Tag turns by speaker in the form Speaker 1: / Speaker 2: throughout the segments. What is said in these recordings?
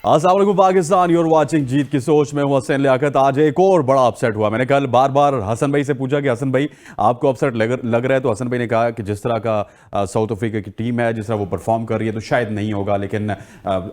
Speaker 1: अस्सलाम वालेकुम Pakistan, your watching जीत की सोच में हूं हसन लियाकत। आज एक और बड़ा अपसेट हुआ। मैंने कल बार बार हसन भाई से पूछा कि हसन भाई आपको अपसेट लग रहा है, तो हसन भाई ने कहा कि जिस तरह का साउथ अफ्रीका की टीम है, जिस तरह वो परफॉर्म कर रही है, तो शायद नहीं होगा। लेकिन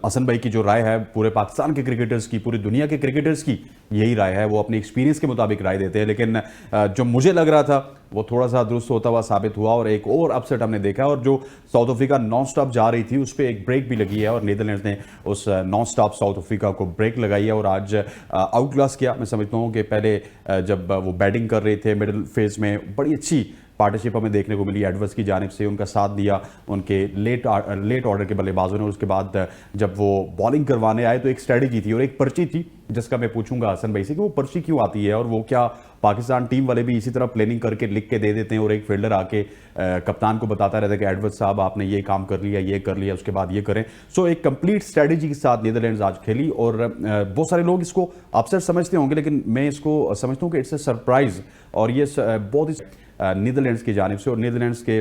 Speaker 1: हसन भाई की जो राय है पूरे पाकिस्तान के क्रिकेटर्स की, पूरी दुनिया के क्रिकेटर्स की यही राय है। वो अपनी एक्सपीरियंस के मुताबिक राय देते हैं, लेकिन जो मुझे लग रहा था वो थोड़ा सा दुरुस्त होता हुआ साबित हुआ और एक और अपसेट हमने देखा। और जो साउथ अफ्रीका नॉन स्टॉप जा रही थी उस पर एक ब्रेक भी लगी है और नीदरलैंड्स ने उस नॉन स्टॉप साउथ अफ्रीका को ब्रेक लगाई है और आज आउट क्लास किया। मैं समझता हूँ कि पहले जब वो बैटिंग कर रहे थे मिडिल फेज में बड़ी अच्छी पार्टनरशिप हमें देखने को मिली एडवर्ड्स की जानिब से, उनका साथ दिया उनके लेट ऑर्डर के बल्लेबाजों ने। उसके बाद जब वो बॉलिंग करवाने आए तो एक स्ट्रेटजी थी और एक पर्ची थी जिसका मैं पूछूंगा हसन भाई से कि वो पर्ची क्यों आती है और वो क्या पाकिस्तान टीम वाले भी इसी तरह प्लानिंग करके लिख के दे देते हैं और एक फील्डर आके कप्तान को बताता रहता है कि एडवर्ड्स साहब आपने ये काम कर लिया, ये कर लिया, उसके बाद ये करें। सो एक कंप्लीट स्ट्रेटजी के साथ नीदरलैंड्स आज खेली और बहुत सारे लोग इसको अपसेट समझते होंगे, लेकिन मैं इसको समझता हूँ कि इट्स ए सरप्राइज। और ये बहुत ही नीदरलैंड्स की जानिब से, और नीदरलैंड्स के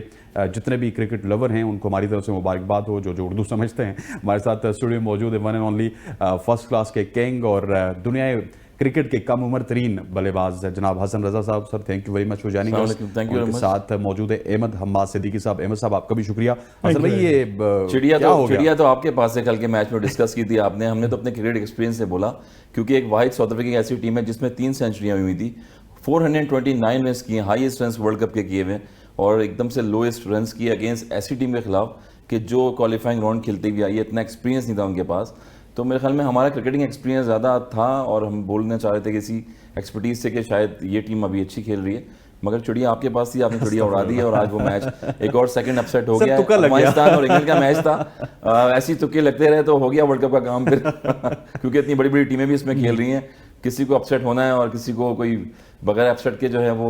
Speaker 1: जितने भी क्रिकेट लवर हैं उनको हमारी तरफ से मुबारकबाद हो जो उर्दू समझते हैं। हमारे साथ स्टूडियो में मौजूद है one and only first class के किंग और दुनिया क्रिकेट के कम उम्र तरीन बल्लेबाज जनाब हसन रजा साहब। Sir thank you very much for joining us. उनके साथ मौजूद है अहमद हम्माद सिद्दीकी साहब। अहमद साहब आपका भी शुक्रिया। हसन भाई ये
Speaker 2: चिड़िया तो आपके पास है, कल के मैच में डिस्कस की थी आपने। हमने तो अपने क्रिकेट एक्सपीरियंस से बोला, क्योंकि एक वाहिद साउथ अफ्रीका की ऐसी टीम है जिसमें 3 सेंचुरियां हुई थी, 429 रन किए, हाईएस्ट रन वर्ल्ड कप के किए हुए, और एकदम से लोएस्ट रन किए अगेंस्ट ऐसी टीम के खिलाफ कि जो क्वालिफाइंग राउंड खेलती हुई आई है। इतना एक्सपीरियंस नहीं था उनके पास। तो मेरे ख्याल में हमारा क्रिकेटिंग एक्सपीरियंस ज़्यादा था और हम बोलना चाह रहे थे कि इसी एक्सपर्टीज से कि शायद ये टीम अभी अच्छी खेल रही है, मगर चिड़िया आपके पास थी, आपने चिड़िया उड़ा दी है। और आज वो मैच एक और सेकंड अपसेट हो गया। अफगानिस्तान और इंग्लैंड का मैच था, ऐसी तुक्के लगते रहे तो हो गया वर्ल्ड कप का काम फिर क्योंकि इतनी बड़ी बड़ी टीमें भी इसमें खेल रही हैं, किसी को अपसेट होना है और किसी को कोई बगैर अपसेट के जो है वो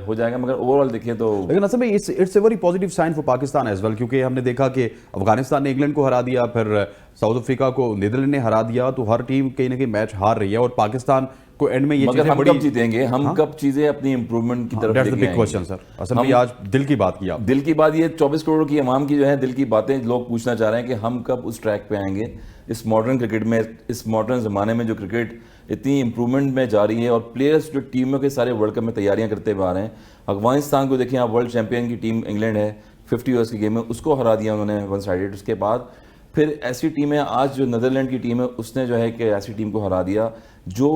Speaker 2: हो जाएगा। मगर ओवरऑल देखिए तो
Speaker 1: लेकिन असल में it's a very positive sign for Pakistan as well, क्योंकि हमने देखा कि अफगानिस्तान ने इंग्लैंड को हरा दिया, फिर साउथ अफ्रीका को नीदरलैंड ने हरा दिया, तो हर टीम कहीं ना कहीं मैच हार रही है और पाकिस्तान को एंड में ये
Speaker 2: मगर हम कब जीतेंगे, हम कब चीजें अपनी इंप्रूवमेंट की तरफ लेके आएंगे।
Speaker 1: क्वेश्चन सर असल में आज दिल की बात किया,
Speaker 2: दिल की बात, ये 24 करोड़ की आवाम की जो है दिल की बातें लोग पूछना चाह रहे हैं कि हम कब उस ट्रैक पे आएंगे इस मॉडर्न क्रिकेट में, इस मॉडर्न ज़माने में जो क्रिकेट इतनी इंप्रूवमेंट में जा रही है और प्लेयर्स जो टीमों के सारे वर्ल्ड कप में तैयारियां करते हुए आ रहे हैं। अफगानिस्तान को देखिए आप, वर्ल्ड चैंपियन की टीम इंग्लैंड है, 50 ओवर्स की गेम में उसको हरा दिया उन्होंने वन साइडेड। उसके बाद फिर ऐसी टीमें, आज जो नीदरलैंड की टीम है उसने जो है कि ऐसी टीम को हरा दिया जो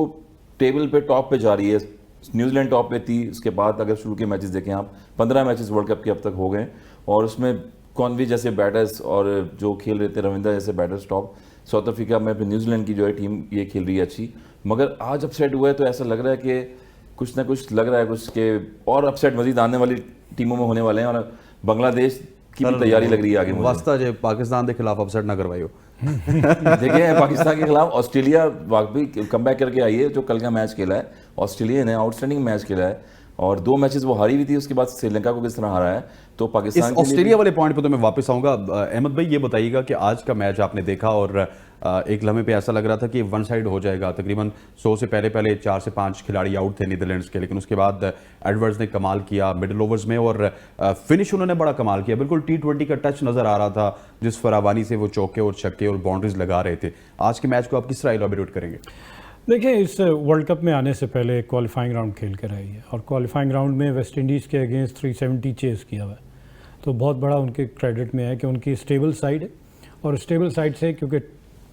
Speaker 2: टेबल पे टॉप पे जा रही है। न्यूजीलैंड टॉप पे थी, उसके बाद अगर शुरू के मैचेस देखें आप, 15 मैचेस वर्ल्ड कप के अब तक हो गए और उसमें कॉन्वी जैसे बैटर्स और जो खेल रहे थे, रविंद्र जैसे बैटर्स टॉप। साउथ अफ्रीका में फिर न्यूजीलैंड की जो है टीम ये खेल रही है अच्छी, मगर आज अपसेट हुआ है तो ऐसा लग रहा है कि कुछ ना कुछ लग रहा है कुछ के और अपसेट मजीद आने वाली टीमों में होने वाले हैं और बांग्लादेश की भी तैयारी लग रही है आगे।
Speaker 1: वास्ता जो पाकिस्तान के खिलाफ अपसेट ना करवाइयो
Speaker 2: देखिए पाकिस्तान के खिलाफ ऑस्ट्रेलिया वाकई कमबैक करके आई है, जो कल का मैच खेला है ऑस्ट्रेलिया ने आउटस्टैंडिंग मैच खेला है और 2 मैचेस वो हारी हुई थी, उसके बाद श्रीलंका को किस तरह हारा है। तो पाकिस्तान
Speaker 1: इस ऑस्ट्रेलिया वाले पॉइंट पे तो मैं वापस आऊंगा। अहमद भाई ये बताइएगा कि आज का मैच आपने देखा और एक लम्हे पे ऐसा लग रहा था कि वन साइड हो जाएगा, तकरीबन 100 से पहले 4 से 5 खिलाड़ी आउट थे नीदरलैंड्स के, लेकिन उसके बाद एडवर्ड्स ने कमाल किया मिडिल ओवर्स में और फिनिश उन्होंने बड़ा कमाल किया। बिल्कुल T20 का टच नजर आ रहा था, जिस फरावानी से वो चौके और छक्के और बाउंड्रीज लगा रहे थे। आज के मैच को आप किस तरह इलैबोरेट करेंगे?
Speaker 3: देखिए, इस वर्ल्ड कप में आने से पहले क्वालिफाइंग राउंड खेल कर आई है और क्वालिफाइंग राउंड में वेस्ट इंडीज़ के अगेंस्ट 370 चेस किया हुआ है, तो बहुत बड़ा उनके क्रेडिट में है कि उनकी स्टेबल साइड है। और स्टेबल साइड से क्योंकि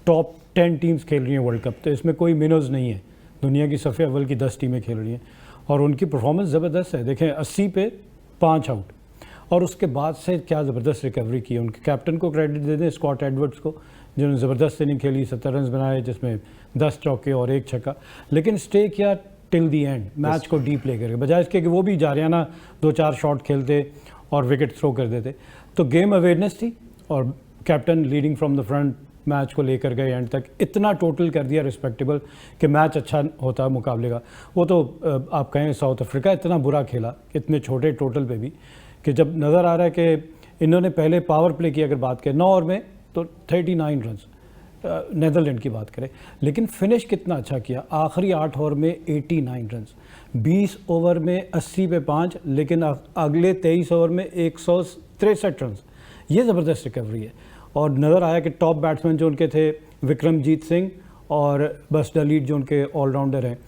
Speaker 3: टॉप 10 टीम्स खेल रही हैं वर्ल्ड कप, तो इसमें कोई मिनर्स नहीं है, दुनिया की सफ़े अव्वल की 10 टीमें खेल रही हैं और उनकी परफॉर्मेंस ज़बरदस्त है। देखें 80 पे 5 आउट और उसके बाद से क्या ज़बरदस्त रिकवरी की है। उनके कैप्टन को क्रेडिट दे दें, स्कॉट एडवर्ड्स को, जिन्होंने ज़बरदस्त इनिंग खेली, 70 रन बनाए जिसमें 10 चौके और 1 छक्का, लेकिन स्टे किया टिल दी एंड, मैच को डीप ले करके, बजाय इसके कि वो भी जारियाना 2-4 शॉट खेलते और विकेट थ्रो कर देते। तो गेम अवेयरनेस थी और captain leading from the front match को लेकर गए एंड तक, इतना टोटल कर दिया रिस्पेक्टेबल कि मैच अच्छा होता मुकाबले का। वो तो आप कहें साउथ अफ्रीका इतना बुरा खेला इतने छोटे टोटल पे भी, कि जब नज़र आ रहा है कि इन्होंने पहले पावर प्ले की अगर बात करें 9 ओवर में तो 39 रन नीदरलैंड की बात करें, लेकिन फिनिश कितना अच्छा किया। आखिरी 8 ओवर में 89 रन, 20 ओवर में 80 पे 5, लेकिन अगले 23 ओवर में 163 रन। ये ज़बरदस्त रिकवरी है और नज़र आया कि टॉप बैट्समैन जो उनके थे विक्रमजीत सिंह और बस डलीट जो उनके ऑलराउंडर हैं,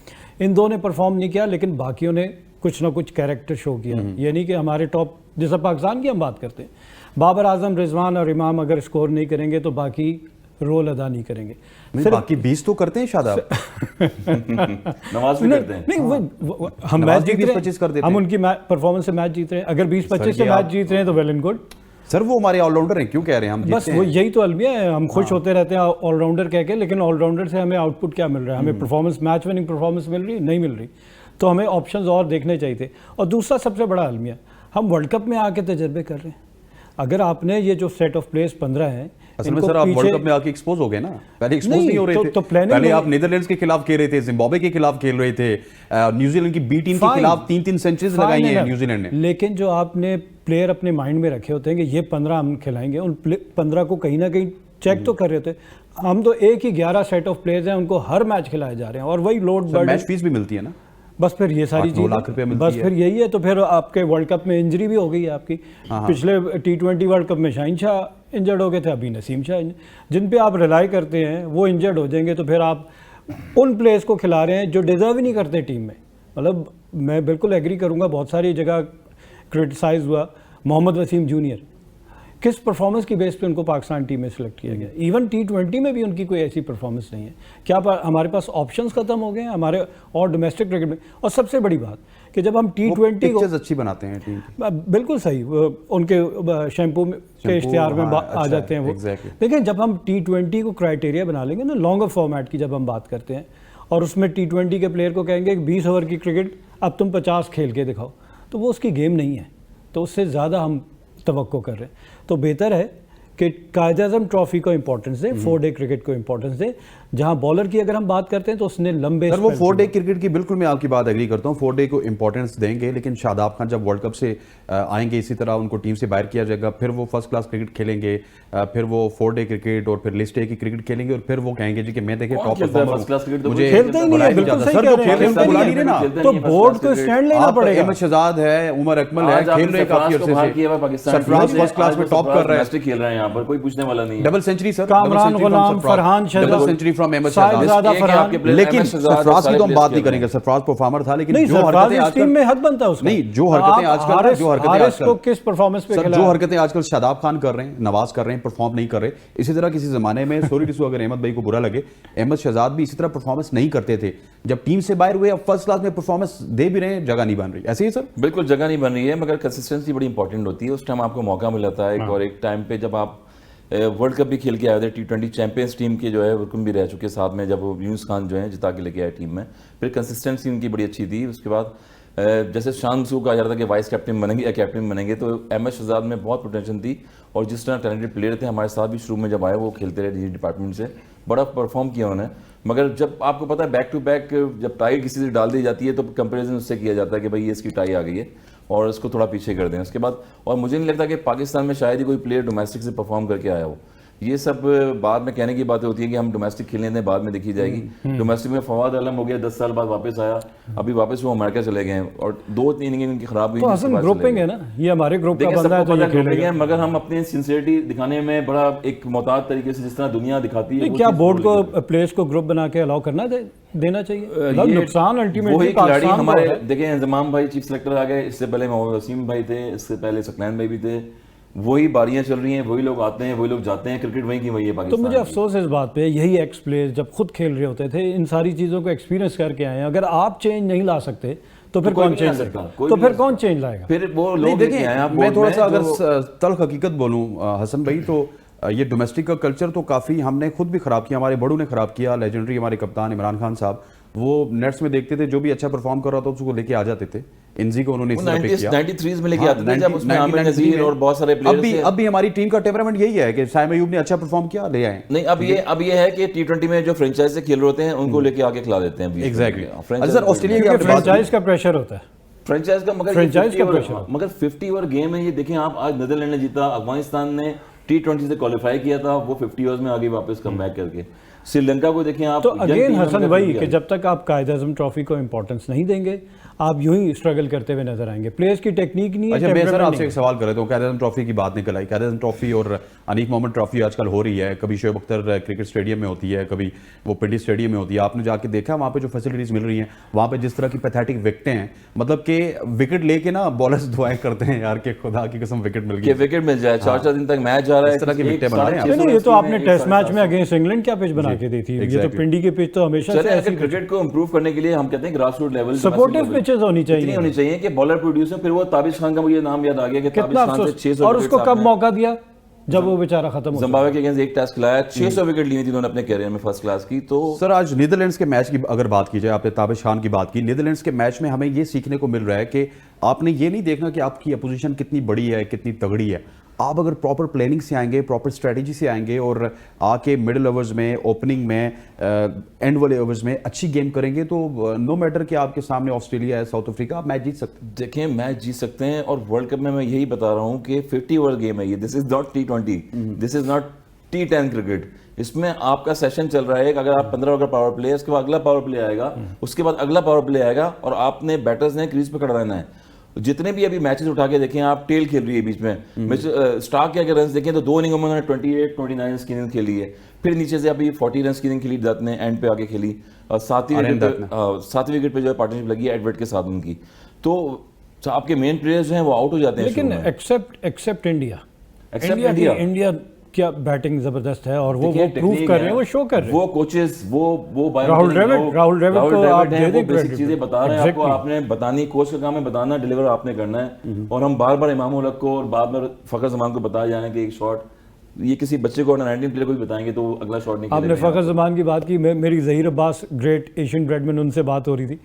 Speaker 3: इन दो ने परफॉर्म नहीं किया, लेकिन बाकियों ने कुछ ना कुछ कैरेक्टर शो किया। ये नहीं कि हमारे टॉप, जैसा पाकिस्तान की हम बात करते हैं, बाबर आजम, रिजवान और इमाम अगर स्कोर नहीं करेंगे तो बाकी रोल अदा नहीं करेंगे।
Speaker 1: नहीं, बाकी 20 तो करते हैं शादाब।
Speaker 2: नवाज भी करते हैं।
Speaker 3: नहीं हम मैच जीत रहे हैं, हम उनकी परफॉर्मेंस से मैच जीत रहे हैं। अगर 20-25 से मैच जीत रहे हैं तो वेल एंड गुड।
Speaker 1: सर वो हमारे ऑलराउंडर हैं, क्यों कह रहे हैं हम
Speaker 3: बस वो यही तो अलमिया है, हम खुश होते रहते हैं ऑलराउंडर कह के, लेकिन ऑलराउंडर से हमें आउटपुट क्या मिल रहा है? हमें परफॉर्मेंस, मैच विनिंग परफॉर्मेंस मिल रही? नहीं मिल रही। तो हमें ऑप्शंस और देखने चाहिए थे। और दूसरा सबसे बड़ा अलमिया, हम वर्ल्ड कप में आके तजर्बे कर रहे हैं। अगर आपने ये जो सेट ऑफ प्लेयर्स 15 हैं,
Speaker 1: असल में सर आप वर्ल्ड कप में आके एक्सपोज हो गए ना, पहले एक्सपोज नहीं हो रहे थे। पहले आप नीदरलैंड्स के खिलाफ खेल रहे थे, जिम्बाब्वे के खिलाफ खेल रहे थे, न्यूजीलैंड की बी टीम के खिलाफ 3-3 सेंचुरीज लगाई हैं न्यूजीलैंड ने।
Speaker 3: लेकिन जो आपने प्लेयर अपने माइंड में रखे होते हैं कि ये 15 हम खिलाएंगे, उन 15 को कहीं ना कहीं चेक तो कर रहे थे। हम तो एक ही 11 सेट ऑफ प्लेयर्स हैं, उनको हर मैच खिलाए जा रहे हैं और वही लोड बर्डन।
Speaker 1: मैच फीस भी मिलती है ना,
Speaker 3: बस फिर ये सारी चीज़,
Speaker 1: लाख रुपए
Speaker 3: बस फिर यही है। तो फिर आपके वर्ल्ड कप में इंजरी भी हो गई है आपकी। पिछले T20 वर्ल्ड कप में शाहीन शाह इंजर्ड हो गए थे, अभी नसीम शाह, जिन पे आप रिलाई करते हैं वो इंजर्ड हो जाएंगे, तो फिर आप उन प्लेयर्स को खिला रहे हैं जो डिजर्व ही नहीं करते टीम में। मतलब मैं बिल्कुल एग्री करूंगा, बहुत सारी जगह क्रिटिसाइज हुआ मोहम्मद वसीम जूनियर, किस परफॉर्मेंस की बेस पे उनको पाकिस्तान टीम में सिलेक्ट किया गया? इवन T20 में भी उनकी कोई ऐसी परफॉर्मेंस नहीं है। क्या हमारे पास ऑप्शंस खत्म हो गए हैं हमारे और डोमेस्टिक क्रिकेट में? और सबसे बड़ी बात कि जब हम T20 को
Speaker 1: अच्छी बनाते हैं टीम,
Speaker 3: बिल्कुल सही, उनके शैम्पू के इश्तिहार में आ जाते हैं वो। लेकिन जब हम T20 को क्राइटेरिया बना लेंगे ना, लॉन्गर फॉर्मेट की जब हम बात करते हैं, और उसमें T20 के प्लेयर को कहेंगे 20 ओवर की क्रिकेट अब तुम 50 खेल के दिखाओ, तो वो उसकी गेम नहीं है। तो उससे ज़्यादा हम तवक्को कर रहे हैं। तो बेहतर है कि कायद-ए-आज़म ट्रॉफी को इंपॉर्टेंस दे, 4 डे क्रिकेट को इंपॉर्टेंस दे। जहां बॉलर की अगर हम बात करते हैं तो उसने लंबे,
Speaker 1: सर वो 4 डे क्रिकेट की बिल्कुल मैं आपकी बात एग्री करता हूं, 4 डे को इंपॉर्टेंस देंगे, लेकिन शादाब खान जब वर्ल्ड कप से आएंगे, इसी तरह उनको टीम से बाहर किया जाएगा, फिर वो फर्स्ट क्लास क्रिकेट खेलेंगे, फिर वो 4 डे क्रिकेट और फिर लिस्ट ए की क्रिकेट खेलेंगे, और फिर वो कहेंगे जी कि मैं देखिए टॉप परफॉर्मर,
Speaker 3: मुझे खेलते ही नहीं है, बिल्कुल सही कह रहे हैं। तो बोर्ड को स्टैंड लेना पड़ेगा।
Speaker 1: अहमद शहजाद है, उमर अकमल है, खेल रहे काफी अरसे से, सरफराज फर्स्ट क्लास में टॉप कर रहे हैं,
Speaker 2: खेल रहे हैं, यहाँ पर कोई पूछने वाला नहीं है।
Speaker 1: Double century sir,
Speaker 3: Kamran Ghulam, Farhan Shahzad,
Speaker 1: double century from Ahmed Shahzad. लेकिन सरफराज की तो हम बात नहीं करेंगे, सरफराज परफॉर्मर था, लेकिन जो हरकतें आजकल
Speaker 3: टीम में हद बनता है उसका।
Speaker 1: नहीं, जो हरकतें आजकल, जो हरकतें आजकल
Speaker 3: किस परफॉर्मेंस पे
Speaker 1: जो हरकतें आजकल शादाब खान कर रहे हैं, नवाज कर रहे हैं, परफॉर्म नहीं कर रहे। इसी तरह किसी जमाने में, सॉरी टू अगर अहमद भाई को बुरा लगे, अहमद शहजाद भी इसी तरह परफॉर्मेंस नहीं करते थे। जब टीम से बाहर हुए, अब फर्स्ट क्लास में परफॉर्मेंस दे भी रहे हैं, जगह नहीं बन रही। ऐसे ही सर,
Speaker 2: बिल्कुल जगह नहीं बन रही है, मगर कंसिस्टेंसी बड़ी इंपॉर्टेंट होती है। उस टाइम आपको मौका मिला था एक, और एक टाइम पे जब आप वर्ल्ड कप भी खेल के आए थे, T20 चैंपियंस टीम के जो है हुक्म भी रह चुके साथ में, जब वो यूनुस खान जो है जिता के लेके आए टीम में, फिर कंसिस्टेंसी उनकी बड़ी अच्छी थी। उसके बाद जैसे शान सू कहा जा रहा था कि वाइस कैप्टन बनेंगे या कैप्टन बनेंगे, तो अहमद शहजाद में बहुत पोटेंशियल थी, और जिस तरह टैलेंटेड प्लेयर थे हमारे साथ भी शुरू में जब आए, वो खेलते रहे निजी डिपार्टमेंट से, बड़ा परफॉर्म किया उन्होंने। मगर जब आपको पता है बैक टू बैक जब टाई किसी से डाल दी जाती है, तो कंपेरिजन उससे किया जाता है कि भाई ये इसकी टाई आ गई है और इसको थोड़ा पीछे कर दें उसके बाद। और मुझे नहीं लगता कि पाकिस्तान में शायद ही कोई प्लेयर डोमेस्टिक से परफॉर्म करके आया हो। ये सब बाद में कहने की बातें होती है कि हम डोमेस्टिक खेलने दें, बाद में देखी जाएगी। डोमेस्टिक में फवाद आलम हो गया, 10 साल बाद वापस आया, अभी वापस वो अमेरिका चले गए हैं, और 2-3 इनिंग इनकी खराब हुई।
Speaker 3: तो असल ग्रुपिंग है ना, ये हमारे ग्रुप का बंदा है तो ये खेलेगा।
Speaker 2: मगर हम अपनी सिंसियरिटी दिखाने में बड़ा एक मोहतात तरीके से, जिस तरह दुनिया दिखाती है,
Speaker 3: क्या बोर्ड को प्लेयर्स को ग्रुप बना के अलाउ करना देना चाहिए? नुकसान अल्टीमेटली
Speaker 2: खिलाड़ी हमारे देखें, इंजमाम भाई चीफ सेलेक्टर आ गए, इससे पहले मोहम्मद वसीम भाई थे, इससे पहले सकलैन भाई भी थे, वही बारियां चल रही हैं, वही लोग आते हैं, वही लोग जाते हैं, क्रिकेट वही की वही है पाकिस्तान।
Speaker 3: तो मुझे अफसोस है इस बात पे, यही एक्स प्लेयर्स जब खुद खेल रहे होते थे, इन सारी चीज़ों को एक्सपीरियंस करके आए हैं। अगर आप चेंज नहीं ला सकते तो फिर कौन चेंज लाएगा? तो फिर कौन चेंज लाएगा?
Speaker 2: फिर वो लोग
Speaker 1: देखिए, मैं थोड़ा सा अगर तल्ख हकीकत बोलूं हसन भाई, तो ये डोमेस्टिक का कल्चर तो काफ़ी हमने खुद भी ख़राब किया, हमारे बड़ों ने ख़राब किया। लेजेंडरी हमारे कप्तान इमरान खान साहब, वो नेट्स में देखते थे जो भी अच्छा परफॉर्म कर रहा था उसको लेके आ जाते थे। इनजी को उन्होंने
Speaker 2: 93 में लेके आते थे, जब उसमें आमिर नज़ीर और बहुत सारे प्लेयर थे।
Speaker 1: अब भी हमारी टीम का टेम्परामेंट यही है कि साइम अयूब ने अच्छा परफॉर्म किया, ले आए।
Speaker 2: नहीं, अब ये है कि T20 में जो फ्रेंचाइज से खेल रहे होते हैं उनको लेके आगे खिला देते हैं।
Speaker 1: एग्जैक्टली सर, ऑस्ट्रेलिया की
Speaker 3: फ्रेंचाइज का प्रेशर होता है,
Speaker 2: फ्रेंचाइज का, मगर 50 ओवर गेम है ये। देखें आप, आज नीदरलैंड ने जीता, अफगानिस्तान ने T20 से क्वालिफाई किया था, वो 50 ओवर्स में आगे वापस कम बैक करके। श्रीलंका को देखें आप,
Speaker 3: तो
Speaker 2: young
Speaker 3: अगेन
Speaker 2: team
Speaker 3: हसन
Speaker 2: उनका
Speaker 3: भाई
Speaker 2: क्रिकेट
Speaker 3: कि
Speaker 2: है।
Speaker 3: जब तक आप कायद आजम ट्रॉफी को इंपॉर्टेंस नहीं देंगे आप यूं ही स्ट्रगल करते हुए नजर आएंगे। प्लेयर्स की टेक्निक नहीं है,
Speaker 1: अच्छा मैं सर
Speaker 3: temperament
Speaker 1: आपसे
Speaker 3: नहीं
Speaker 1: एक सवाल कर रहे तो कायद-ए-आज़म ट्रॉफी की बात निकल आई। कायद-ए-आज़म ट्रॉफी और अनीक मोहम्मद ट्रॉफी आजकल हो रही है, कभी शोएब अख्तर क्रिकेट स्टेडियम में होती है, कभी वो पिंडी स्टेडियम में होती है। आपने जाके देखा वहाँ पे जो फैसिलिटीज मिल रही हैं, वहाँ पे जिस तरह की पैथेटिक विकेटें हैं, मतलब कि विकेट लेके ना बॉलर्स दुआएं करते हैं यार कि खुदा की कसम विकेट मिल
Speaker 2: कि
Speaker 1: गई।
Speaker 2: विकेट मिल जाए, 4-4 दिन तक मैच जा रहा है,
Speaker 1: इस तरह की
Speaker 2: एक
Speaker 1: विकेटें बना रहे हैं आप।
Speaker 2: 650
Speaker 3: नहीं, ये तो
Speaker 2: रन
Speaker 3: आपने
Speaker 2: की
Speaker 3: टेस्ट मैच में
Speaker 2: 750
Speaker 3: अगेंस्ट इंग्लैंड क्या पिच बना के दी थी। ये तो
Speaker 1: exactly.
Speaker 3: पिंडी की पिच तो हमेशा से
Speaker 2: चले,
Speaker 3: ऐसी
Speaker 2: अगर क्रिकेट को इंप्रूव करने के लिए हम कहते हैं grass root level
Speaker 3: supportive pitches होनी
Speaker 2: इतनी
Speaker 3: चाहिए।
Speaker 2: होनी चाहिए कि बॉलर प्रोड्यूसर, फिर वो ताबिश खान का मुझे नाम याद आ गया कि ताबिश
Speaker 3: कितना
Speaker 2: खान से
Speaker 3: अफसोस,
Speaker 2: 600
Speaker 3: और उसको कब मौका दिया जब वो बेचारा खत्म हो
Speaker 2: जिम्बाब्वे के अगेंस्ट एक टेस्ट खिलाया, 600 विकेट ली थी उन्होंने अपने कैरियर में फर्स्ट क्लास की। तो
Speaker 1: सर आज नीदरलैंड्स के मैच की अगर बात की जाए, आपने ताबिश खान की बात की, नीदरलैंड्स के मैच में हमें ये सीखने को मिल रहा है कि आपने ये नहीं देखना कि आपकी अपोजिशन कितनी बड़ी है, कितनी तगड़ी है। आप अगर प्रॉपर प्लानिंग से आएंगे, प्रॉपर स्ट्रेटजी से आएंगे और आके मिडिल ओवर्स में, ओपनिंग में, एंड वाले ओवर्स में अच्छी गेम करेंगे तो नो मैटर कि आपके सामने ऑस्ट्रेलिया है, साउथ अफ्रीका, आप मैच जीत सकते हैं।
Speaker 2: देखें मैच जीत सकते हैं। और वर्ल्ड कप में मैं यही बता रहा हूं कि 50 ओवर गेम है ये, this is not T20, this is not T10 cricket. इसमें आपका सेशन चल रहा है, अगर आप 15 ओवर पावर प्ले है, उसके बाद अगला पावर प्ले आएगा, उसके बाद अगला पावर प्ले आएगा और आपने बैटर्स ने क्रीज पे खड़ा रहना है। जितने भी अभी मैचेस उठा के देखें आप, टेल खेल रही है बीच में। स्टार्क के अगर रन देखें तो 2 इनिंगों में उन्होंने 28-29 की इनिंग खेली है, फिर नीचे से अभी 40 रन की इनिंग खेली दत्त ने, एंड पे आके खेली। सातवीं विकेट पे जो है पार्टनरशिप लगी है एडवर्ड के साथ उनकी। तो आपके मेन प्लेयर्स जो हैं वो आउट हो जाते हैं।
Speaker 3: लेकिन एक्सेप्ट इंडिया क्या बैटिंग जबरदस्त है और वो प्रूव कर रहे हैं, वो शो कर रहे हैं।
Speaker 2: वो कोचेस, वो
Speaker 3: राहुल द्रविड़ को आप दे दें
Speaker 2: बेसिक चीजें बता रहे हैं आपको, आपने बतानी, कोच का काम है बताना, डिलीवर आपने करना है। और हम बार बार इमाम उल हक को और बाद में फखर जमान को बताया जाए कि एक शॉट, ये किसी बच्चे को 19 प्लेयर को भी बताएंगे तो अगला शॉट नहीं
Speaker 3: आपने फखर जमान की बात की, मेरी Zaheer Abbas great Asian batsman, उनसे बात हो रही थी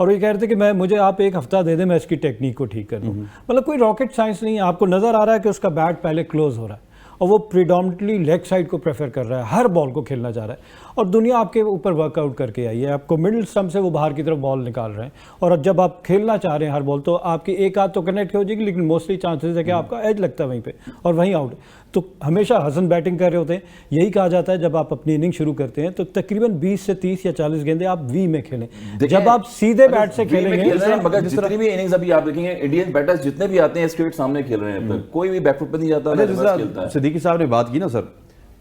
Speaker 3: और ये कह रहे थे कि मुझे आप एक हफ्ता दे दें, मैं इसकी टेक्निक को ठीक कर दूँ। मतलब कोई रॉकेट साइंस नहीं है, आपको नज़र आ रहा है कि उसका बैट पहले क्लोज हो रहा है और वो प्रीडोमिनेटली लेग साइड को प्रेफर कर रहा है, हर बॉल को खेलना चाह रहा है और दुनिया आपके ऊपर वर्कआउट करके आई है। आपको मिडिल स्टंप से वो बाहर की तरफ बॉल निकाल रहे हैं और जब आप खेलना चाह रहे हैं हर बॉल, तो आपकी एक आध तो कनेक्ट हो जाएगी, लेकिन मोस्टली चांसेस है कि आपका एज लगता है वहीं पे और वहीं आउट। तो हमेशा हसन बैटिंग कर रहे होते हैं। यही कहा जाता है जब आप अपनी इनिंग शुरू करते हैं तो तकरीबन 20 से 30 या 40 गेंदें आप वी में खेलें। जब आप सीधे बैट से खेलेंगे,
Speaker 2: मगर जितनी भी इनिंग्स अभी आप देखेंगे इंडियन बैटर्स जितने भी आते हैं स्ट्रेट सामने खेल रहे हैं, कोई भी बैकफुट पे नहीं जाता, रिवर्स खेलता है।
Speaker 1: सिद्दीकी साहब ने बात की ना सर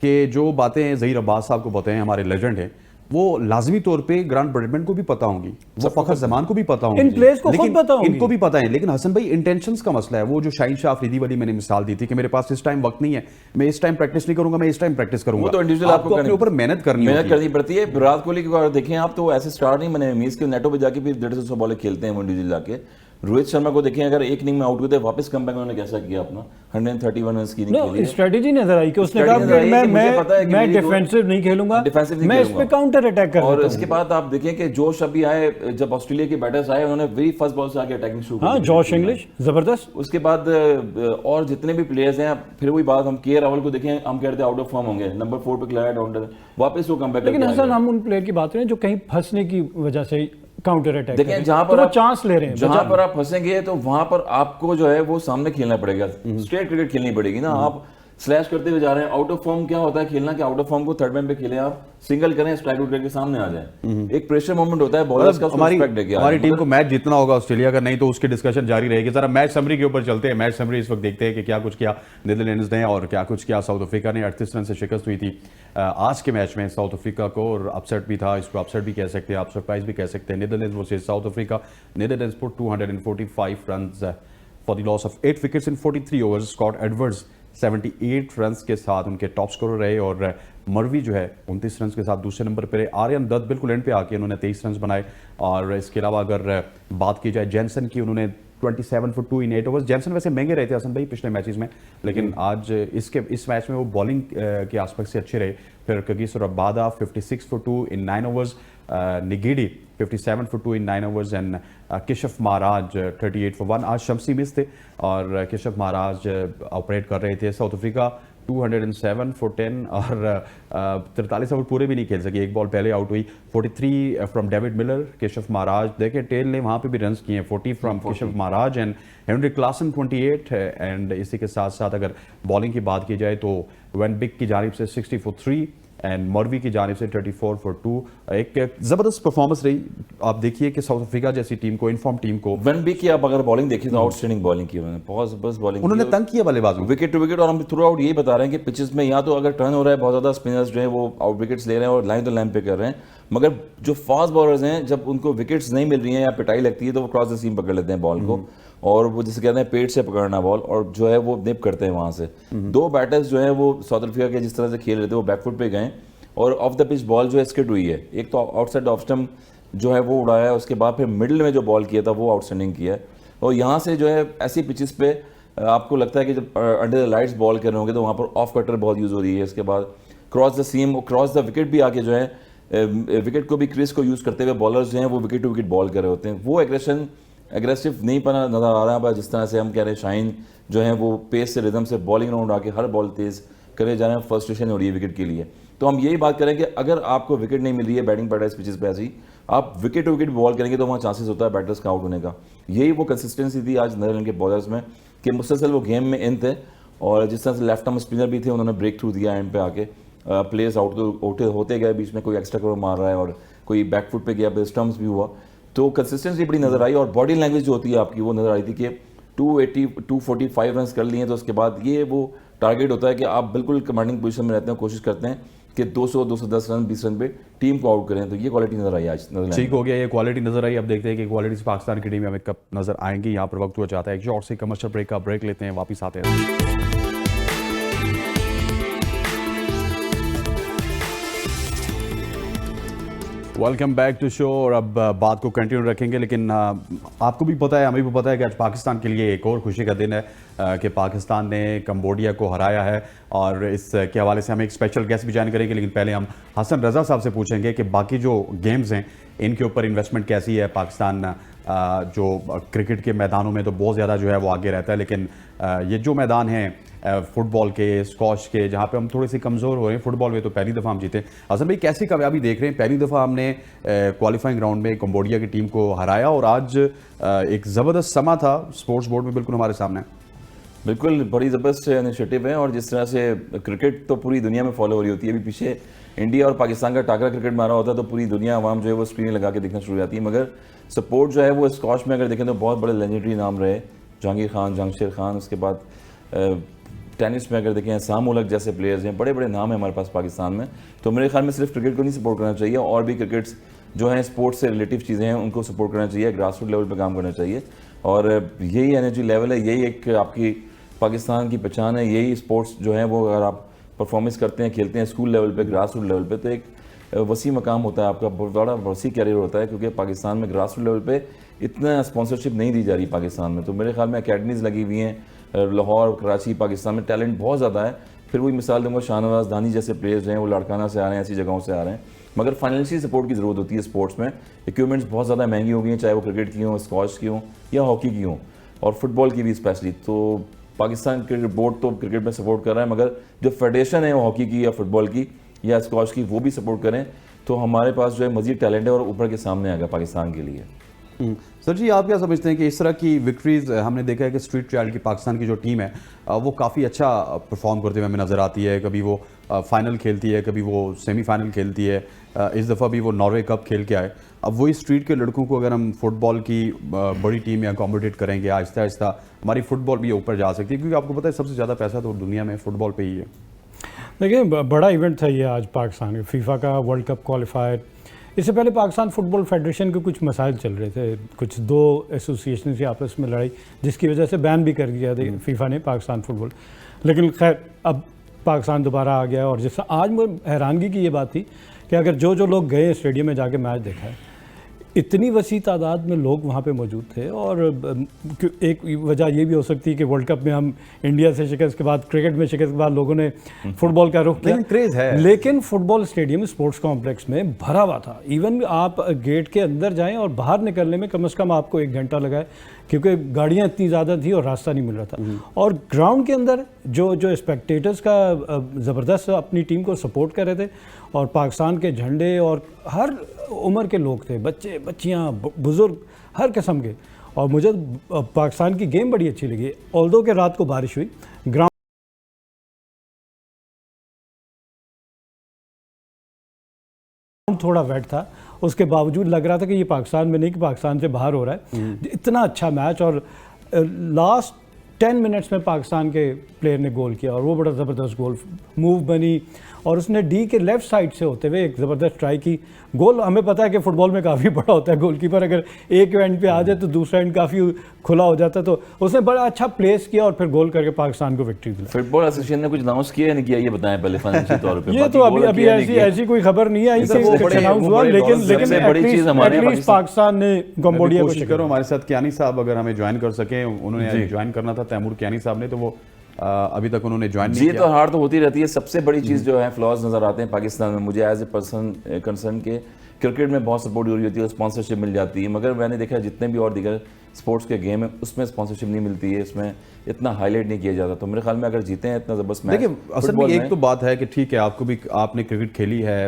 Speaker 1: कि जो बातें ज़हीर अब्बास साहब को पता है, हमारे लेजेंड हैं, वो लाजमी तौर पे ग्रांट ब्रैडमैन को भी पता होंगी, वो फखर जमान को भी पता होंगी,
Speaker 3: इन प्लेयर्स को खुद पता होंगी,
Speaker 1: इनको भी पता है। लेकिन हसन भाई इंटेंशंस का मसला है। वो जो शाहीन शाह अफरीदी वाली मैंने मिसाल दी थी कि मेरे पास इस टाइम वक्त नहीं है, मैं इस टाइम प्रैक्टिस नहीं करूंगा, मैं इस टाइम प्रैक्टिस करूंगा।
Speaker 2: वो तो इंडिविजुअल आपको
Speaker 1: अपने ऊपर मेहनत करनी
Speaker 2: पड़ती है। विराट कोहली को देखें आप, तो ऐसे स्टार नहीं बने, मीज के नेटो पे जाके फिर 150 बॉलें खेलते हैं वो इंडिविजुअल जाके। रोहित शर्मा को देखें, अगर एक इनिंग में आउट हुए थे, वापस कम बैक उन्होंने कैसा किया अपना 131 रन की इनिंग खेली।
Speaker 3: स्ट्रेटजी नजर आई कि उसने कहा कि मैं डिफेंसिव नहीं खेलूंगा, मैं इस पे काउंटर अटैक कर।
Speaker 2: और इसके बाद आप देखें कि जोश अभी आए, जब ऑस्ट्रेलिया के बैटर्स आए उन्होंने वेरी फर्स्ट बॉल से आगे अटैकिंग शुरू की।
Speaker 3: हाँ, जॉश इंग्लिश जबरदस्त।
Speaker 2: उसके बाद और जितने भी प्लेयर्स हैं, फिर वही बात, हम के राहुल को देखें, हम कह रहे थे आउट ऑफ फॉर्म होंगे, नंबर 4 पे खिलाया डाउन, वापस वो कम बैक।
Speaker 3: लेकिन हसन, हम उन प्लेयर की बात करें जो कहीं फंसने की वजह से काउंटर अटैक
Speaker 2: देखें, जहां पर
Speaker 3: तो चांस ले रहे हैं,
Speaker 2: जहां पर आप फंसेंगे तो वहां पर आपको जो है वो सामने खेलना पड़ेगा, स्ट्रेट क्रिकेट खेलनी पड़ेगी ना। आप स्लैश करते हुए जा रहे हैं, आउट ऑफ फॉर्म क्या होता है खेलना, कि आउट ऑफ फॉर्म को थर्ड मैन पे खेलें, आप सिंगल करें, स्ट्राइक आउट करके सामने आ जाए, एक प्रेशर मोमेंट होता है बॉलर्स का।
Speaker 1: हमारी टीम को मैच जीतना होगा ऑस्ट्रेलिया का, नहीं तो उसकी डिस्कशन जारी रहेगी। जरा मैच समरी के ऊपर चलते हैं। मैच समरी इस वक्त देखते हैं कि क्या कुछ किया नीदरलैंड्स ने और क्या कुछ किया साउथ अफ्रीका ने। 38 रन से शिकस्त हुई थी आज के मैच में साउथ अफ्रीका को, और अपसेट भी था, इसको अपसेट भी कह सकते हैं, आप सरप्राइज भी कह सकते हैं। Netherlands versus South Africa, Netherlands put 245 runs for the loss of 8 wickets in 43 overs. Scott Edwards 78 runs के साथ उनके टॉप स्कोरर रहे और मरवी जो है 29 रन्स के साथ दूसरे नंबर पर रहे। आर्यन दत्त बिल्कुल एंड पे आके उन्होंने 23 रन्स बनाए। और इसके अलावा अगर बात की जाए जेनसन की, उन्होंने 27 for 2 in 8 ओवर्स। जेमसन वैसे महंगे रहे थे हसन भाई पिछले मैचेस में, लेकिन आज इस मैच में वो बॉलिंग के आस्पेक्ट से अच्छे रहे। फिर Kagiso Rabada 56 for 2 in 9 overs, Ngidi 57 for 2 in 9 overs and Keshav Maharaj 38 for 1। आज शम्सी मिस थे और केशव महाराज ऑपरेट कर रहे थे। साउथ अफ्रीका 207 for 10 और 43 ओवर पूरे भी नहीं खेल सके, एक बॉल पहले आउट हुई। 43 from David Miller, Keshav Maharaj, देखें टेल ने वहाँ पे भी रन्स किए हैं, 40 from Keshav Maharaj and Henry Klaasen 28। And इसी के साथ साथ अगर बॉलिंग की बात की जाए तो वेन बिग की जानिब से 60 for 3 एंड मॉर्वी की जानिब से 34 फॉर 2। एक ज़बरदस्त परफॉर्मेंस रही। आप देखिए कि साउथ अफ्रीका जैसी टीम को, इनफॉर्म टीम को,
Speaker 2: वन बी की आप अगर बॉलिंग देखिए तो आउटस्टैंडिंग बॉलिंग की उन्होंने, बहुत जबरदस्त बॉलिंग
Speaker 1: उन्होंने तंग किया बल्लेबाजों को।
Speaker 2: Wicket to wicket. और हम थ्रू आउट यही बता रहे हैं कि पिचेस में या तो अगर टर्न हो रहा है, बहुत ज़्यादा स्पिनर्स जो है वो आउट विकेट्स ले रहे हैं और लाइन तो लाइन पे कर रहे हैं, मगर जो फास्ट बॉलर्स हैं जब उनको विकेट्स नहीं मिल रही हैं या पिटाई लगती है तो वो क्रॉस द सीम पकड़ लेते हैं बॉल को, और वो जिसे कहते हैं पेट से पकड़ना बॉल, और जो है वो निप करते हैं वहाँ से। दो बैटर्स जो है वो साउथ अफ्रीका के जिस तरह से खेल रहे थे वो बैकफुट पे गए और ऑफ द पिच बॉल जो है स्किड हुई है। एक तो आउटसाइड ऑफ स्टंप जो है वो उड़ाया है, उसके बाद फिर मिडिल में जो बॉल किया था वो आउटस्टैंडिंग किया है। और यहाँ से जो है ऐसी पिचेस पे आपको लगता है कि जब अंडर द लाइट्स बॉल कर रहे होंगे तो वहाँ पर ऑफ कटर बहुत यूज़ हो रही है। इसके बाद cross the seam, cross the wicket भी आके जो है विकेट को भी क्रिस को यूज़ करते हुए बॉलर्स जो हैं वो विकेट टू विकेट बॉल कर रहे होते हैं। वो एग्रेसिव नहीं पना नज़र आ रहा है, जिस तरह से हम कह रहे हैं शाइन जो है वो पेस से रिदम से बॉलिंग राउंड आके हर बॉल तेज़ करे जा रहे हैं, फ्रस्ट्रेशन हो रही है विकेट के लिए। तो हम यही बात करें कि अगर आपको विकेट नहीं मिल रही है बैटिंग पैटर्स पिचेस पे ऐसी, आप विकेट टू विकेट बॉल करेंगे तो वहाँ चांसेस होता है बैटर्स का आउट होने का। यही वो कंसिस्टेंसी थी आज नीदरलैंड के बॉलर्स में कि मुसलसल वो गेम में इन थे, और जिस तरह से लेफ्ट आर्म स्पिनर भी थे उन्होंने ब्रेक थ्रू दिया एंड पे आके। प्लेयर्स आउट होते गए, बीच में कोई एक्स्ट्रा कवर मार रहा है और कोई बैकफुट पे गया, स्टम्प्स भी हुआ, तो कंसिस्टेंसी बड़ी नज़र आई। और बॉडी लैंग्वेज जो होती है आपकी वो नज़र आई थी कि 245 रन कर लिए तो उसके बाद ये वो टारगेट होता है कि आप बिल्कुल कमांडिंग पोजीशन में रहते हैं, कोशिश करते हैं कि 200-210 रन 20 रन पे टीम को आउट करें। तो ये क्वालिटी नजर आई आज नीदरलैंड।
Speaker 1: ठीक हो गया, ये क्वालिटी नजर आई। अब देखते हैं कि क्वालिटी से पाकिस्तान की टीम में हमें कब नजर आएंगी। यहाँ पर वक्त हुआ चाहता है एक शॉर्ट से कमर्शियल ब्रेक का ब्रेक लेते हैं, वापस आते हैं। Welcome back to show. और अब बात को कंटिन्यू रखेंगे, लेकिन आपको भी पता है, हमें भी पता है कि आज पाकिस्तान के लिए एक और खुशी का दिन है कि पाकिस्तान ने कंबोडिया को हराया है। और इसके हवाले से हम एक स्पेशल गेस्ट भी ज्वाइन करेंगे, लेकिन पहले हम हसन रज़ा साहब से पूछेंगे कि बाकी जो गेम्स हैं इनके ऊपर इन्वेस्टमेंट कैसी है। पाकिस्तान जो क्रिकेट के मैदानों में तो बहुत ज़्यादा जो है वो आगे रहता है, लेकिन ये जो मैदान हैं फुटबॉल के, स्कॉश के, जहाँ पे हम थोड़े से कमज़ोर हो रहे हैं। फुटबॉल में तो पहली दफ़ा हम जीते। हसन भाई, कैसी कामयाबी देख रहे हैं? पहली दफ़ा हमने क्वालिफाइंग राउंड में कंबोडिया की टीम को हराया और आज एक ज़बरदस्त समा था स्पोर्ट्स बोर्ड में बिल्कुल हमारे सामने।
Speaker 2: बिल्कुल बड़ी ज़बरदस्त इनिशिएटिव है, और जिस तरह से क्रिकेट तो पूरी दुनिया में फॉलो हो रही होती है। अभी पीछे इंडिया और पाकिस्तान का टाकरा क्रिकेट मारा होता है तो पूरी दुनिया आवाम जो है वो स्क्रीन लगा के देखना शुरू हो जाती है। मगर सपोर्ट जो है वो स्कॉश में अगर देखें तो बहुत बड़े लेजेंडरी नाम रहे, जहांगीर खान, जंगशेर खान, उसके बाद टेनिस में अगर देखें साम उलग जैसे प्लेयर्स हैं, बड़े बड़े नाम हैं हमारे पास पाकिस्तान में। तो मेरे ख्याल में सिर्फ क्रिकेट को नहीं सपोर्ट करना चाहिए, और भी क्रिकेट्स जो हैं स्पोर्ट्स से रिलेटिव चीज़ें हैं उनको सपोर्ट करना चाहिए, ग्रास रूट लेवल पर काम करना चाहिए। और यही एनर्जी लेवल है, यही एक आपकी पाकिस्तान की पहचान है। यही स्पोर्ट्स जो है वो अगर आप परफॉर्मेंस करते हैं, खेलते हैं स्कूल लेवल पे, ग्रास रूट लेवल पे, तो एक वसी मकाम होता है आपका, बहुत बड़ा वसी कैरियर होता है। क्योंकि पाकिस्तान में ग्रास रूट लेवल पे इतना स्पॉन्सरशिप नहीं दी जा रही पाकिस्तान में। तो मेरे ख्याल में अकेडमीज़ लगी हुई हैं लाहौर, कराची, पाकिस्तान में टैलेंट बहुत ज़्यादा है। फिर वही मिसाल दूंगा, शाहनवाज दानी जैसे प्लेयर्स हैं वो लाड़काना से आ रहे हैं, ऐसी जगहों से आ रहे हैं। मगर फाइनेंशियल सपोर्ट की ज़रूरत होती है स्पोर्ट्स में। इक्विपमेंट्स बहुत ज़्यादा महंगी हो गई हैं, चाहे वो क्रिकेट की हों, स्कॉश की हों या हॉकी की हों, और फुटबॉल की भी स्पेशली। तो पाकिस्तान क्रिकेट बोर्ड तो क्रिकेट में सपोर्ट कर रहा है, मगर जो फेडरेशन है वो हॉकी की या फुटबॉल की या स्कॉश की, वो भी सपोर्ट करें तो हमारे पास जो है मज़ीद टैलेंट है और ऊपर के सामने आएगा पाकिस्तान के लिए।
Speaker 1: सर जी, आप क्या समझते हैं कि इस तरह की विक्ट्रीज हमने देखा है कि स्ट्रीट ट्रायल की पाकिस्तान की जो टीम है वो काफ़ी अच्छा परफॉर्म करते हुए हमें नज़र आती है। कभी वो फाइनल खेलती है, कभी वो सेमीफाइनल खेलती है। इस दफ़ा भी वो नॉर्वे कप खेल के आए। अब वही स्ट्रीट के लड़कों को अगर हम फुटबॉल की बड़ी टीम में अकोमोडेट करेंगे, आहिस्ता आहिस्ता हमारी फुटबॉल भी ऊपर जा सकती है, क्योंकि आपको पता है सबसे ज़्यादा पैसा तो दुनिया में फुटबॉल पे ही है।
Speaker 3: देखिए, बड़ा इवेंट था ये आज पाकिस्तान का, फीफा का वर्ल्ड कप क्वालिफायर। इससे पहले पाकिस्तान फुटबॉल फेडरेशन के कुछ मसाइल चल रहे थे, कुछ दो एसोसिएशन से आपस में लड़ाई, जिसकी वजह से बैन भी कर दिया था फीफा ने पाकिस्तान फुटबॉल। लेकिन खैर अब पाकिस्तान दोबारा आ गया। और जिससे आज मुझे हैरानगी की ये बात थी कि अगर जो लोग गए स्टेडियम में जाके मैच देखा है, इतनी वसी तादाद में लोग वहाँ पे मौजूद थे। और एक वजह ये भी हो सकती है कि वर्ल्ड कप में हम इंडिया से शिकस्त के बाद, क्रिकेट में शिकस्त के बाद लोगों ने फुटबॉल का रुख किया,
Speaker 1: क्रेज है।
Speaker 3: लेकिन फुटबॉल स्टेडियम स्पोर्ट्स कॉम्प्लेक्स में भरा हुआ था। इवन आप गेट के अंदर जाएं और बाहर निकलने में कम से कम आपको 1 घंटा लगा है, क्योंकि गाड़ियाँ इतनी ज़्यादा थी और रास्ता नहीं मिल रहा था। और ग्राउंड के अंदर जो स्पेक्टेटर्स का ज़बरदस्त अपनी टीम को सपोर्ट कर रहे थे, और पाकिस्तान के झंडे, और हर उम्र के लोग थे, बच्चे, बच्चियाँ, बुज़ुर्ग, हर किस्म के। और मुझे पाकिस्तान की गेम बड़ी अच्छी लगी, ऑल्दो के रात को बारिश हुई। ग्राउंड थोड़ा वेट था, उसके बावजूद लग रहा था कि ये पाकिस्तान में नहीं कि पाकिस्तान से बाहर हो रहा है। इतना अच्छा मैच, और लास्ट 10 मिनट्स में पाकिस्तान के प्लेयर ने गोल किया और वो बड़ा ज़बरदस्त गोल मूव बनी, और उसने डी के लेफ़्ट साइड से होते हुए एक ज़बरदस्त ट्राई की। गोल हमें पता है कि फ़ुटबॉल में काफ़ी बड़ा होता है, गोलकीपर अगर एक एंड पे आ जाए तो दूसरा एंड काफ़ी खुला हो जाता है, तो उसने बड़ा अच्छा प्लेस किया और फिर गोल करके पाकिस्तान को विक्ट्री दिलाई।
Speaker 2: फुटबॉल एसोसिएशन ने कुछ अनाउंस किया या नहीं किया, ये बताएं पहले फाइनेंशियल तौर पे।
Speaker 3: ये तो अभी ऐसी कोई खबर नहीं आई कि कुछ अनाउंस हुआ, लेकिन एटलीस्ट पाकिस्तान ने कंबोडिया को
Speaker 1: कोशिश करो हमारे साथ कियानी साहब अगर हमें ज्वाइन कर सके, उन्होंने ज्वाइन करना था तैमूर कियानी साहब ने, तो वो अभी तक उन्होंने ज्वाइन नहीं किया।
Speaker 2: जीत और हार तो होती रहती है, सबसे बड़ी चीज़ जो है फ्लॉज नज़र आते हैं पाकिस्तान में मुझे एज ए पर्सन कंसर्न के क्रिकेट में बहुत सपोर्ट हो रही होती है, स्पॉन्सरशिप मिल जाती है, मगर मैंने देखा जितने भी और दीगर स्पोर्ट्स के गेम है उसमें स्पॉन्सरशिप नहीं मिलती है, इसमें इतना हाईलाइट नहीं किया जाता। तो मेरे ख्याल में अगर जीते हैं इतना ज़बरदस्त मैच।
Speaker 1: देखिए असल में एक तो बात है कि ठीक है आपने क्रिकेट खेली है,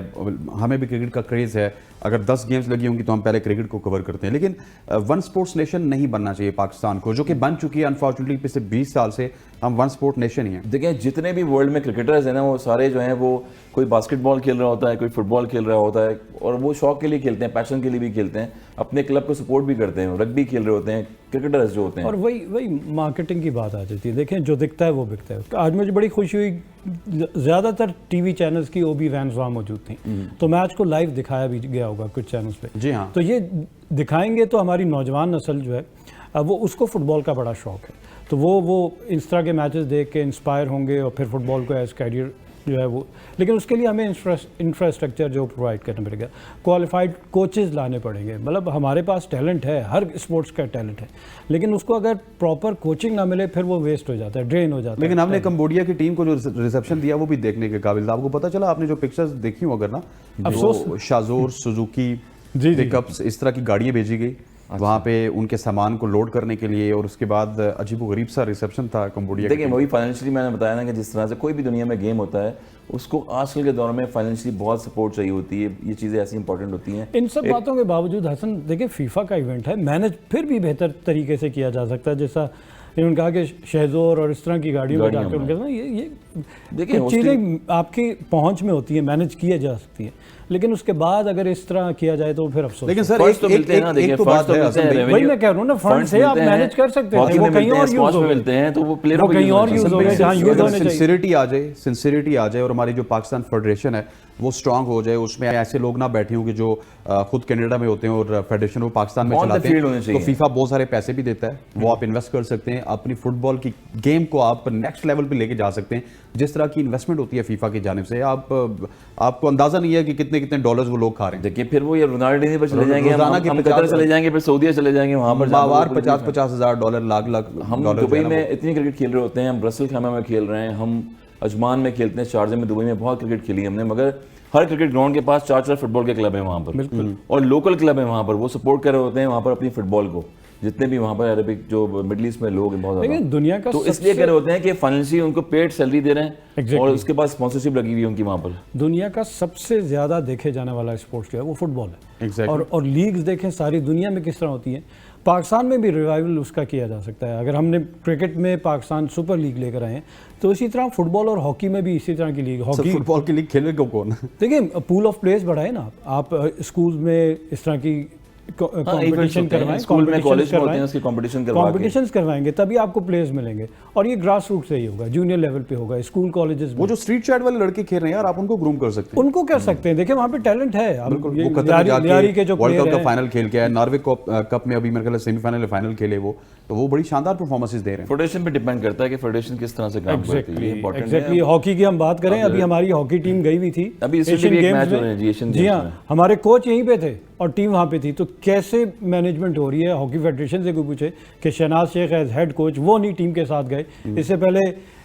Speaker 1: हमें भी क्रिकेट का क्रेज़ है, अगर 10 गेम्स लगी होंगी तो हम पहले क्रिकेट को कवर करते हैं, लेकिन वन स्पोर्ट्स नेशन नहीं बनना चाहिए पाकिस्तान को, जो कि बन चुकी है अनफॉर्चुनेटली पिछले 20 साल से हम वन स्पोर्ट नेशन ही हैं।
Speaker 2: देखिए जितने भी वर्ल्ड में क्रिकेटर्स हैं ना, वो सारे जो हैं वो कोई बास्केटबॉल खेल रहा होता है, कोई फुटबॉल खेल रहा होता है, और वो शौक के लिए खेलते हैं, पैशन के लिए भी खेलते हैं, अपने क्लब को सपोर्ट भी करते हैं, रग्बी खेल रहे होते हैं क्रिकेटर्स जो होते हैं।
Speaker 3: और वही मार्केटिंग की बात आ जाती है। देखें जो दिखता है वो बिकता है। आज मुझे बड़ी खुशी हुई, ज़्यादातर टीवी चैनल्स की ओबी वैन्स वहाँ मौजूद थी, तो मैच को लाइव दिखाया भी गया होगा कुछ चैनल्स पे।
Speaker 1: जी हाँ।
Speaker 3: तो ये दिखाएंगे तो हमारी नौजवान नस्ल जो है वो उसको फुटबॉल का बड़ा शौक है, तो वो इस तरह के मैचेस देख के इंस्पायर होंगे और फिर फुटबॉल को एज कैरियर जो है वो, लेकिन उसके लिए हमें इंफ्रास्ट्रक्चर जो प्रोवाइड करना पड़ेगा, क्वालिफाइड कोचेज़ लाने पड़ेंगे। मतलब हमारे पास टैलेंट है, हर स्पोर्ट्स का टैलेंट है, लेकिन उसको अगर प्रॉपर कोचिंग ना मिले फिर वो वेस्ट हो जाता है, ड्रेन हो जाता है।
Speaker 1: लेकिन हमने कंबोडिया की टीम को जो रिसेप्शन दिया वो भी देखने के काबिल था। आपको पता चला, आपने जो पिक्चर्स देखी हो अगर ना,
Speaker 3: अफसोस
Speaker 1: शाजोर सुजुकी पिकअप्स इस तरह की गाड़ियाँ भेजी गई वहाँ पे उनके सामान को लोड करने के लिए, और उसके बाद अजीबोगरीब सा रिसेप्शन था कंबोडिया।
Speaker 2: देखिए वही फाइनेंशियली मैंने बताया ना कि जिस तरह से कोई भी दुनिया में गेम होता है उसको आजकल के दौर में फाइनेंशियली बहुत सपोर्ट चाहिए होती है, ये चीज़ें ऐसी इंपॉर्टेंट होती हैं।
Speaker 3: इन सब बातों के बावजूद हसन देखिए फीफा का इवेंट है, मैनेज फिर भी बेहतर तरीके से किया जा सकता है, जैसा इन्होंने कहा कि शहजोर और इस तरह की गाड़ियों में जाकर उनके ना ये देखिए चीज़ें आपकी पहुंच में होती है, मैनेज किया जा सकती है, लेकिन उसके बाद अगर इस तरह किया जाए तो फिर अफसोस।
Speaker 1: लेकिन सर
Speaker 2: एक तो मिलते हैं ना, देखिए
Speaker 1: बात है,
Speaker 3: वही मैं कह रहा हूँ ना, फंड से आप मैनेज कर सकते हैं, वो कहीं और यूज
Speaker 2: मिलते हैं तो वो प्लेयर
Speaker 3: कहीं और यूज हो गए जहाँ यूज होने चाहिए।
Speaker 1: सिंसियरिटी आ जाए और हमारी जो पाकिस्तान फेडरेशन है वो स्ट्रांग हो जाए, उसमें ऐसे लोग ना बैठे होंगे जो खुद कनाडा में होते हैं और फेडरेशन वो पाकिस्तान में चलाते हैं, तो फीफा बहुत सारे पैसे भी देता है, वो आप इन्वेस्ट कर सकते हैं, अपनी फुटबॉल की गेम को आप नेक्स्ट लेवल पे लेके जा सकते हैं। जिस तरह की इन्वेस्टमेंट होती है फीफा की जानिब से, आपको अंदाजा नहीं है कि कितने कितने डॉलर्स वो लोग खा रहे हैं।
Speaker 2: देखिए फिर वो ये रोनाल्डो पर चले जाएंगे, हम कतर चले जाएंगे, फिर सऊदीया चले जाएंगे, वहां पर
Speaker 1: बार 50-50 हज़ार डॉलर लाख
Speaker 2: हम दुबई में इतनी क्रिकेट खेल रहे होते हैं, हम ब्रसल खाना में खेल रहे हैं, हम अजमान में खेलते हैं, शारजा में, दुबई में बहुत क्रिकेट खेली हमने, मगर हर क्रिकेट ग्राउंड के पास 4 फुटबॉल के क्लब हैं वहाँ पर, और लोकल क्लब हैं वहाँ पर, वो सपोर्ट कर रहे होते हैं वहाँ पर अपनी फुटबॉल को, जितने भी वहाँ पर अरबिक जो मिडिल ईस्ट में लोग हैं बहुत ज़्यादा,
Speaker 3: दुनिया का
Speaker 2: तो इसलिए कर रहे होते हैं कि फाइनेंशियली उनको पेड सैलरी दे रहे हैं और उसके बाद स्पॉन्सरशिप लगी हुई है उनकी वहाँ पर।
Speaker 3: दुनिया का सबसे ज़्यादा देखे जाने वाला स्पोर्ट्स जो है वो फुटबॉल है, और लीग्स देखें सारी दुनिया में किस तरह होती है, पाकिस्तान में भी रिवाइवल उसका किया जा सकता है। अगर हमने क्रिकेट में पाकिस्तान सुपर लीग लेकर आए हैं तो इसी तरह फुटबॉल और हॉकी में भी इसी तरह की लीग, हॉकी
Speaker 1: फुटबॉल की लीग खेलेगा कौन?
Speaker 3: देखिए पूल ऑफ प्लेयर्स बढ़ाए ना आप स्कूल में, इस तरह की कंपटीशन करवाएं,
Speaker 2: स्कूल में कॉलेज में होते हैं उसके
Speaker 3: कॉम्पिटिशन्स करवाएंगे, तभी आपको प्लेयर्स मिलेंगे, और ये ग्रास रूट से ही होगा, जूनियर लेवल पे होगा, स्कूल कॉलेजेस।
Speaker 1: वो जो स्ट्रीट साइड वाले लड़के खेल रहे हैं यार, आप उनको ग्रूम कर सकते हैं,
Speaker 3: उनको कर सकते हैं। देखिए वहाँ पे टैलेंट है,
Speaker 1: वो कतर जाके वर्ल्ड कप का फाइनल खेल के आए, नॉर्वे कप में अभी मेरे ख्याल सेमीफाइनल फाइनल खेले वो, तो वो बड़ी शानदार परफॉर्मेंसेस दे रहे हैं।
Speaker 2: फेडरेशन पे डिपेंड करता है कि फेडरेशन किस तरह से काम करती है।
Speaker 3: एग्जैक्टली हॉकी की हम बात करें, अभी हमारी हॉकी टीम गई हुई थी
Speaker 2: अभी एशियन गेम्स में,
Speaker 3: जी हाँ, हमारे कोच यहीं पे थे और टीम वहाँ पे थी, तो कैसे मैनेजमेंट हो रही है हॉकी फेडरेशन से कोई पूछे कि Shahnaz Sheikh as head coach वो नहीं टीम के साथ गए, इससे पहले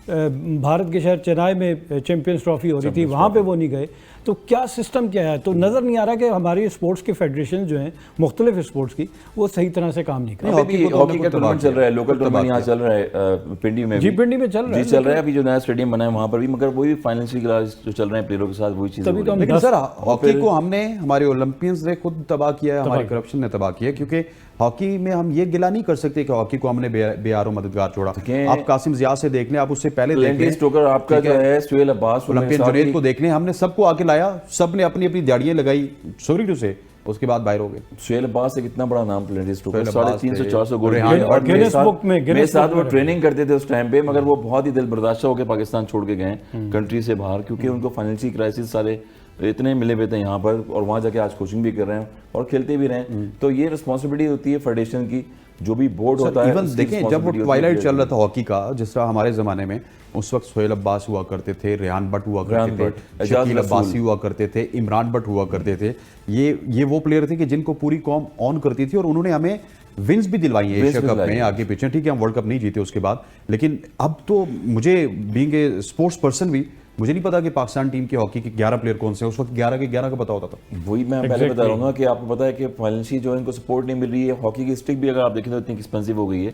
Speaker 3: भारत के शहर चेन्नई में चैंपियंस ट्रॉफी हो रही थी, वहाँ पे वो नहीं गए, तो क्या सिस्टम क्या है? तो नज़र नहीं आ रहा कि हमारी स्पोर्ट्स की फेडरेशन जो है मुख्तलिफ स्पोर्ट्स की, वो सही तरह से काम नहीं कर रही।
Speaker 2: हॉकी का टूर्नामेंट चल रहा है, लोकल टूर्नामेंट यहाँ चल रहा है पिंडी में,
Speaker 3: जी पिंडी में चल रहा है,
Speaker 2: अभी जो नया स्टेडियम बना है वहाँ पर भी, मगर वही फाइनेंशियल जो चल रहे हैं प्लेयरों के साथ वही चीज़।
Speaker 1: लेकिन सर हॉकी को हमने, हमारे ओलंपियंस ने खुद तबाह किया है, हमारी करप्शन ने तबाह किया है, क्योंकि हॉकी में हम ये गिला नहीं कर सकते कि हॉकी को हमने बेयारो मददगार छोड़ा। आप कासिम जिया से देख लें, आप उससे पहले देख लें,
Speaker 2: स्टोकर आपका जो है सुहेल अब्बास,
Speaker 1: ओलंपियन जुनैद को देख लें, हमने सबको आके लाया, सब ने अपनी अपनी दाड़ियां लगाई, सॉरी टू से, उसके बाद बाहर हो गए।
Speaker 2: सुहेल अब्बास एक इतना बड़ा नाम प्लेंटी स्टोकर, 350-400 गोल,
Speaker 3: और
Speaker 2: मेरे साथ वो ट्रेनिंग करते थे उस टाइम पे, मगर वो बहुत ही दिल बर्दाश्त होकर पाकिस्तान छोड़ के गए कंट्री से बाहर, क्योंकि उनको फाइनेंशियल क्राइसिस सारे इतने मिले हुए थे यहाँ पर, और वहाँ जाके आज कोचिंग भी कर रहे हैं और खेलते भी रहे हैं। तो ये रिस्पॉन्सिबिलिटी होती है फेडरेशन की, जो भी बोर्ड होता है।
Speaker 1: इवन देखें जब वो ट्वाइलाइट चल रहा था हॉकी का, जिस तरह हमारे जमाने में उस वक्त सोहेल अब्बास हुआ करते थे, रेहान भट्ट हुआ करते थे, शकील अब्बासी हुआ करते थे, इमरान भट्ट हुआ करते थे, ये वो प्लेयर थे कि जिनको पूरी कौम ऑन करती थी, और उन्होंने हमें विंस भी दिलवाई है एशिया कप में आगे पीछे। ठीक है, हम वर्ल्ड कप नहीं जीते उसके बाद, लेकिन अब तो मुझे बीइंग ए स्पोर्ट्स पर्सन भी मुझे नहीं पता कि पाकिस्तान टीम के हॉकी के 11 प्लेयर कौन से हैं। उस वक्त 11 के 11 का पता होता था।
Speaker 2: वही मैं पहले बता रहा हूँ कि आपको पता है कि फाइनेंशियल जो इनको सपोर्ट नहीं मिल रही है। हॉकी की स्टिक भी अगर आप देखें तो इतनी एक्सपेंसिव हो गई है,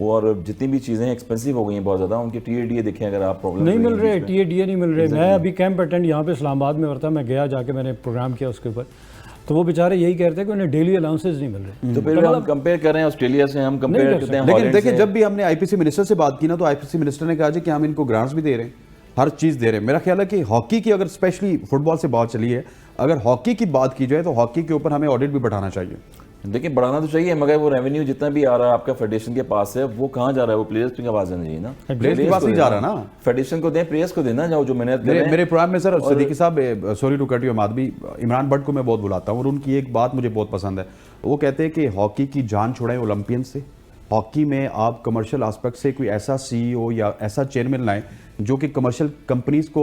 Speaker 2: और जितनी भी चीज़ें एक्सपेंसिव हो गई हैं बहुत ज़्यादा। उनके टीएडीए देखें अगर आप, प्रॉब्लम
Speaker 3: नहीं मिल रहे, टीएडीए नहीं मिल रहे। मैं अभी कैंप अटेंड यहाँ पे इस्लामाबाद में करता, मैं गया जाके मैंने प्रोग्राम किया उसके ऊपर, तो वो बेचारे यही कहते हैं कि उन्हें डेली अलाउंसेस नहीं मिल रहे।
Speaker 2: तो फिर हम कंपेयर कर रहे हैं ऑस्ट्रेलिया से, हम कंपेयर करते हैं।
Speaker 1: लेकिन देखिए जब भी हमने आईपीसी मिनिस्टर से बात की ना, तो आईपीसी मिनिस्टर ने कहा कि हम इनको ग्रांट्स भी दे रहे हैं, हर चीज़ दे रहे हैं। मेरा ख्याल है कि हॉकी की, अगर स्पेशली फुटबॉल से बात चली है, अगर हॉकी की बात की जाए तो हॉकी के ऊपर हमें ऑडिट भी बढ़ाना चाहिए।
Speaker 2: देखिए बढ़ाना तो चाहिए, मगर वो रेवेन्यू जितना भी आ रहा है आपका फेडरेशन के पास है, वो कहाँ जा रहा है? वो प्लेयर्स की आवाज आनी चाहिए ना,
Speaker 1: प्लेयर्स के पास नहीं जा रहा ना,
Speaker 2: फेडरेशन को दें, प्लेयर्स को देना, जो मेहनत कर रहे हैं।
Speaker 1: मेरे प्रोग्राम में सर सिद्दीकी साहब, sorry to cut you Madhavi, Imran Bhatt को मैं बहुत बुलाता हूँ, और उनकी एक बात मुझे बहुत पसंद है। वो कहते हैं कि हॉकी की जान छुड़ाएं ओलंपियन से, हॉकी में आप कमर्शियल एस्पेक्ट से कोई ऐसा सीईओ या ऐसा चेयरमैन लाएं जो कि कमर्शियल कंपनीज को